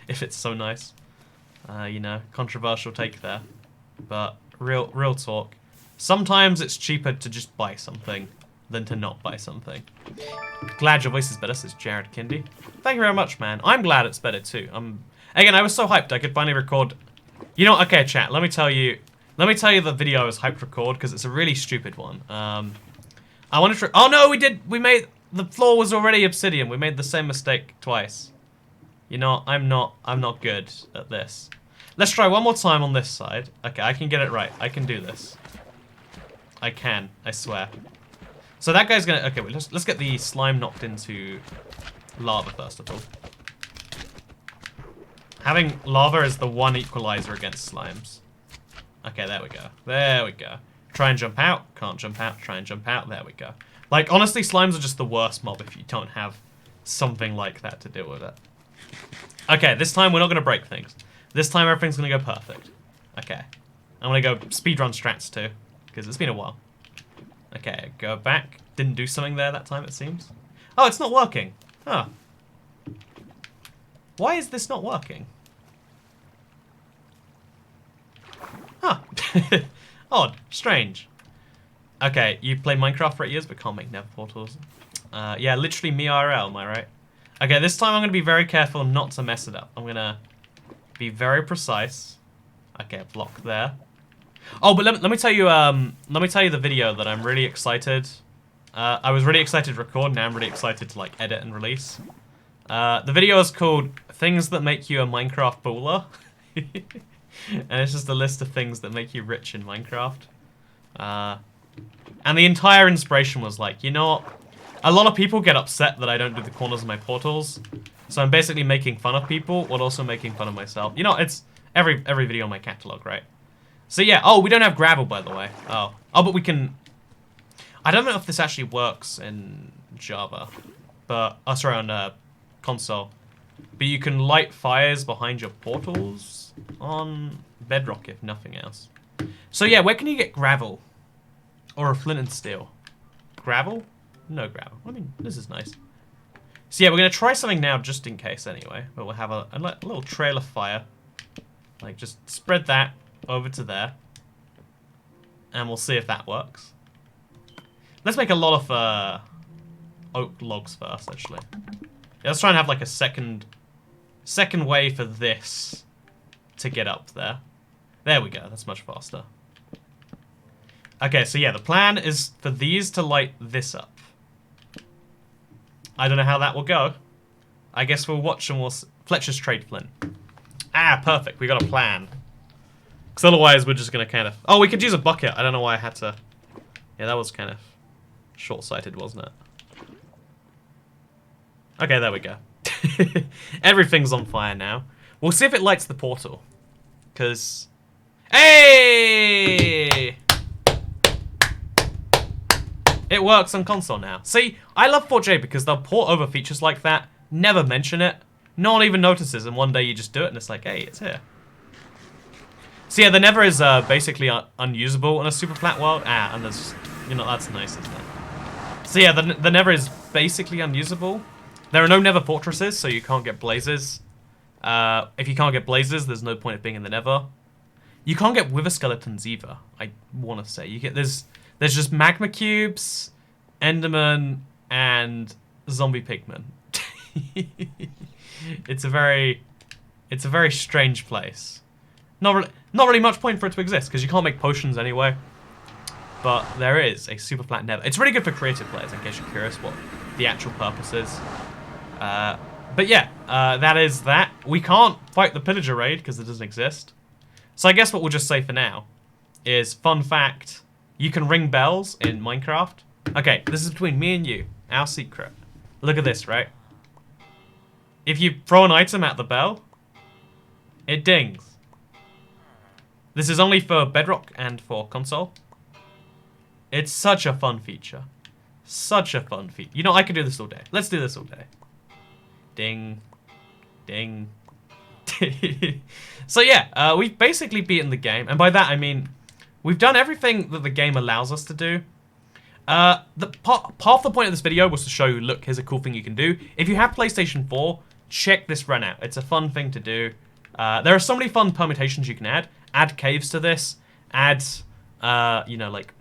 [SPEAKER 1] If it's so nice. You know, controversial take there. But real talk. Sometimes it's cheaper to just buy something than to not buy something. Glad your voice is better, says Jared Kindy. Thank you very much, man. I'm glad it's better too. Again, I was so hyped I could finally record. You know what? Okay, chat. Let me tell you the video I was hyped to record because it's a really stupid one. I wanted to. Oh no, we made the floor was already obsidian. We made the same mistake twice. You know, I'm not good at this. Let's try one more time on this side. Okay, I can get it right. I can do this. I can. I swear. So that guy's gonna. Okay, wait, let's get the slime knocked into lava first of all. Having lava is the one equalizer against slimes. Okay, there we go. There we go. Try and jump out. Can't jump out. Try and jump out. There we go. Like, honestly, slimes are just the worst mob if you don't have something like that to deal with it. Okay, this time we're not going to break things. This time everything's going to go perfect. Okay. I'm going to go speedrun strats too, because it's been a while. Okay, go back. Didn't do something there that time, it seems. Oh, it's not working. Huh. Why is this not working? Huh. Odd. Strange. Okay, you play Minecraft for 8 years but can't make nether portals. Yeah, literally me IRL, am I right? Okay, this time I'm going to be very careful not to mess it up. I'm going to be very precise. Okay, block there. Oh, but let me tell you the video that I'm really excited. I was really excited to record, now I'm really excited to like edit and release. The video is called Things That Make You a Minecraft Baller. And it's just a list of things that make you rich in Minecraft. And the entire inspiration was like, you know what? A lot of people get upset that I don't do the corners of my portals. So I'm basically making fun of people while also making fun of myself. You know, it's every video on my catalog, right? So yeah, oh, we don't have gravel, by the way. Oh, but we can... I don't know if this actually works in Java. But, oh, sorry, on console. But you can light fires behind your portals on bedrock, if nothing else. So yeah, where can you get gravel? Or a flint and steel? Gravel? No gravel. I mean, this is nice. So yeah, we're going to try something now just in case anyway. But we'll have a little trail of fire. Like, just spread that over to there. And we'll see if that works. Let's make a lot of oak logs first, actually. Yeah, let's try and have like a second way for this to get up there. There we go, that's much faster. Okay, so yeah, the plan is for these to light this up. I don't know how that will go. I guess we'll watch and we'll... Fletcher's trade flint. Ah, perfect, we got a plan. Because otherwise we're just going to kind of... Oh, we could use a bucket. I don't know why I had to... Yeah, that was kind of short-sighted, wasn't it? Okay, there we go. Everything's on fire now. We'll see if it lights the portal. Because... Hey! It works on console now. See, I love 4J because they'll port over features like that, never mention it, no one even notices, and one day you just do it and it's like, hey, it's here. So yeah, the Nether is basically unusable in a super flat world. Ah, and there's, you know, that's nice, isn't it? So yeah, the Nether is basically unusable. There are no Nether fortresses, so you can't get blazes. If you can't get blazes, there's no point of being in the Nether. You can't get wither skeletons either, I want to say. You get there's just magma cubes, enderman, and zombie pigmen. It's a very strange place. Not really much point for it to exist because you can't make potions anyway. But there is a super flat Nether. It's really good for creative players in case you're curious what the actual purpose is. But yeah, that is that. We can't fight the pillager raid because it doesn't exist. So I guess what we'll just say for now is, fun fact, you can ring bells in Minecraft. Okay, this is between me and you, our secret. Look at this, right? If you throw an item at the bell, it dings. This is only for bedrock and for console. It's such a fun feature. Such a fun feature. You know, I could do this all day. Let's do this all day. Ding. Ding. So yeah, we've basically beaten the game. And by that, I mean, we've done everything that the game allows us to do. Half the point of this video was to show you, look, here's a cool thing you can do. If you have PlayStation 4, check this run out. It's a fun thing to do. There are so many fun permutations you can add. Add caves to this. Add, you know, like...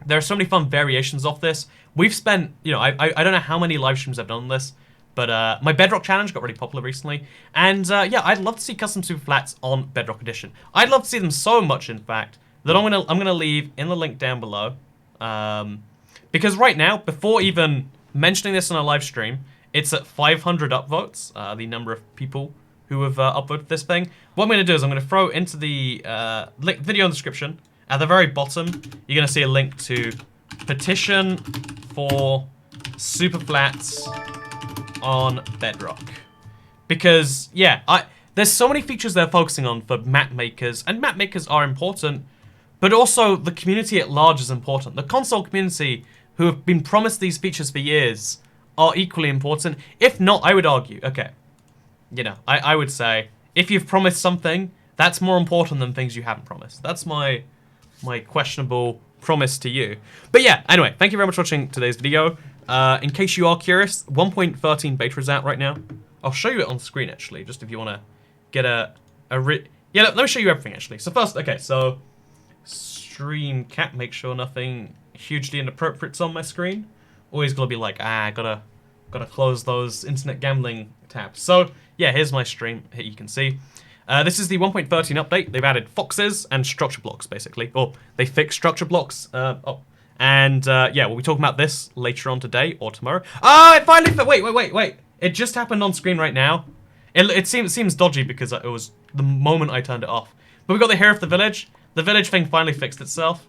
[SPEAKER 1] There are so many fun variations of this. We've spent, you know, I don't know how many live streams I've done on this, but my Bedrock challenge got really popular recently. And yeah, I'd love to see custom super flats on Bedrock Edition. I'd love to see them so much, in fact, that I'm gonna leave in the link down below. Because right now, before even mentioning this on a live stream, it's at 500 upvotes, the number of people who have upvoted this thing. What I'm gonna do is I'm gonna throw into the video in the description. At the very bottom, you're going to see a link to petition for superflats on Bedrock. Because, yeah, there's so many features they're focusing on for map makers, and map makers are important, but also the community at large is important. The console community, who have been promised these features for years, are equally important. If not, I would argue, okay, you know, I would say, if you've promised something, that's more important than things you haven't promised. That's my questionable promise to you. But yeah, anyway, thank you very much for watching today's video. In case you are curious, 1.13 beta is out right now. I'll show you it on screen, actually, just if you want to get yeah, let me show you everything, actually. So first, okay, so stream cap, make sure nothing hugely inappropriate's on my screen. Always gonna be like, gotta close those internet gambling tabs. So yeah, here's my stream. Here you can see. This is the 1.13 update. They've added foxes and structure blocks, basically. Or they fixed structure blocks. Yeah, we'll be talking about this later on today or tomorrow. Oh, it finally... Wait. It just happened on screen right now. It seems dodgy because it was the moment I turned it off. But we got the hero of the village. The village thing finally fixed itself.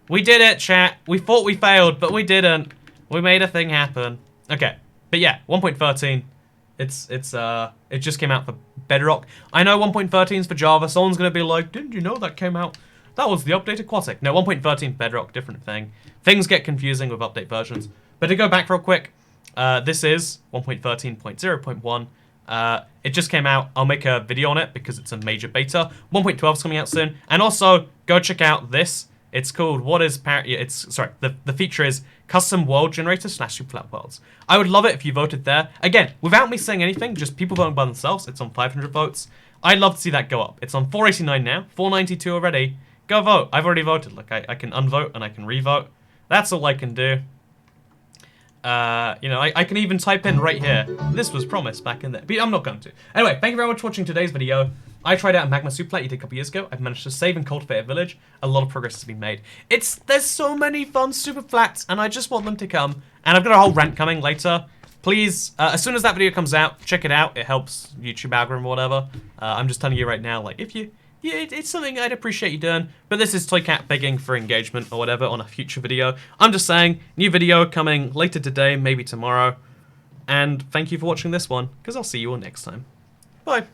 [SPEAKER 1] We did it, chat. We thought we failed, but we didn't. We made a thing happen. Okay, but yeah, 1.13. It just came out for Bedrock. I know 1.13 is for Java. Someone's gonna be like, didn't you know that came out? That was the update Aquatic. No, 1.13 Bedrock, different thing. Things get confusing with update versions. But to go back real quick, this is 1.13.0.1. It just came out. I'll make a video on it because it's a major beta. 1.12 is coming out soon. And also, go check out this. It's called the feature is custom world generator / superflat worlds. I would love it if you voted there. Again, without me saying anything, just people voting by themselves. It's on 500 votes. I'd love to see that go up. It's on 489 now, 492 already. Go vote. I've already voted. Look, I can unvote and I can revote. That's all I can do. I can even type in right here. This was promised back in there, but I'm not going to. Anyway, thank you very much for watching today's video. I tried out a magma superflat you did a couple years ago. I've managed to save and cultivate a village. A lot of progress has been made. There's so many fun superflats, and I just want them to come. And I've got a whole rant coming later. Please, as soon as that video comes out, check it out. It helps YouTube algorithm or whatever. I'm just telling you right now, like, it's something I'd appreciate you doing. But this is Toycat begging for engagement or whatever on a future video. I'm just saying, new video coming later today, maybe tomorrow. And thank you for watching this one, because I'll see you all next time. Bye.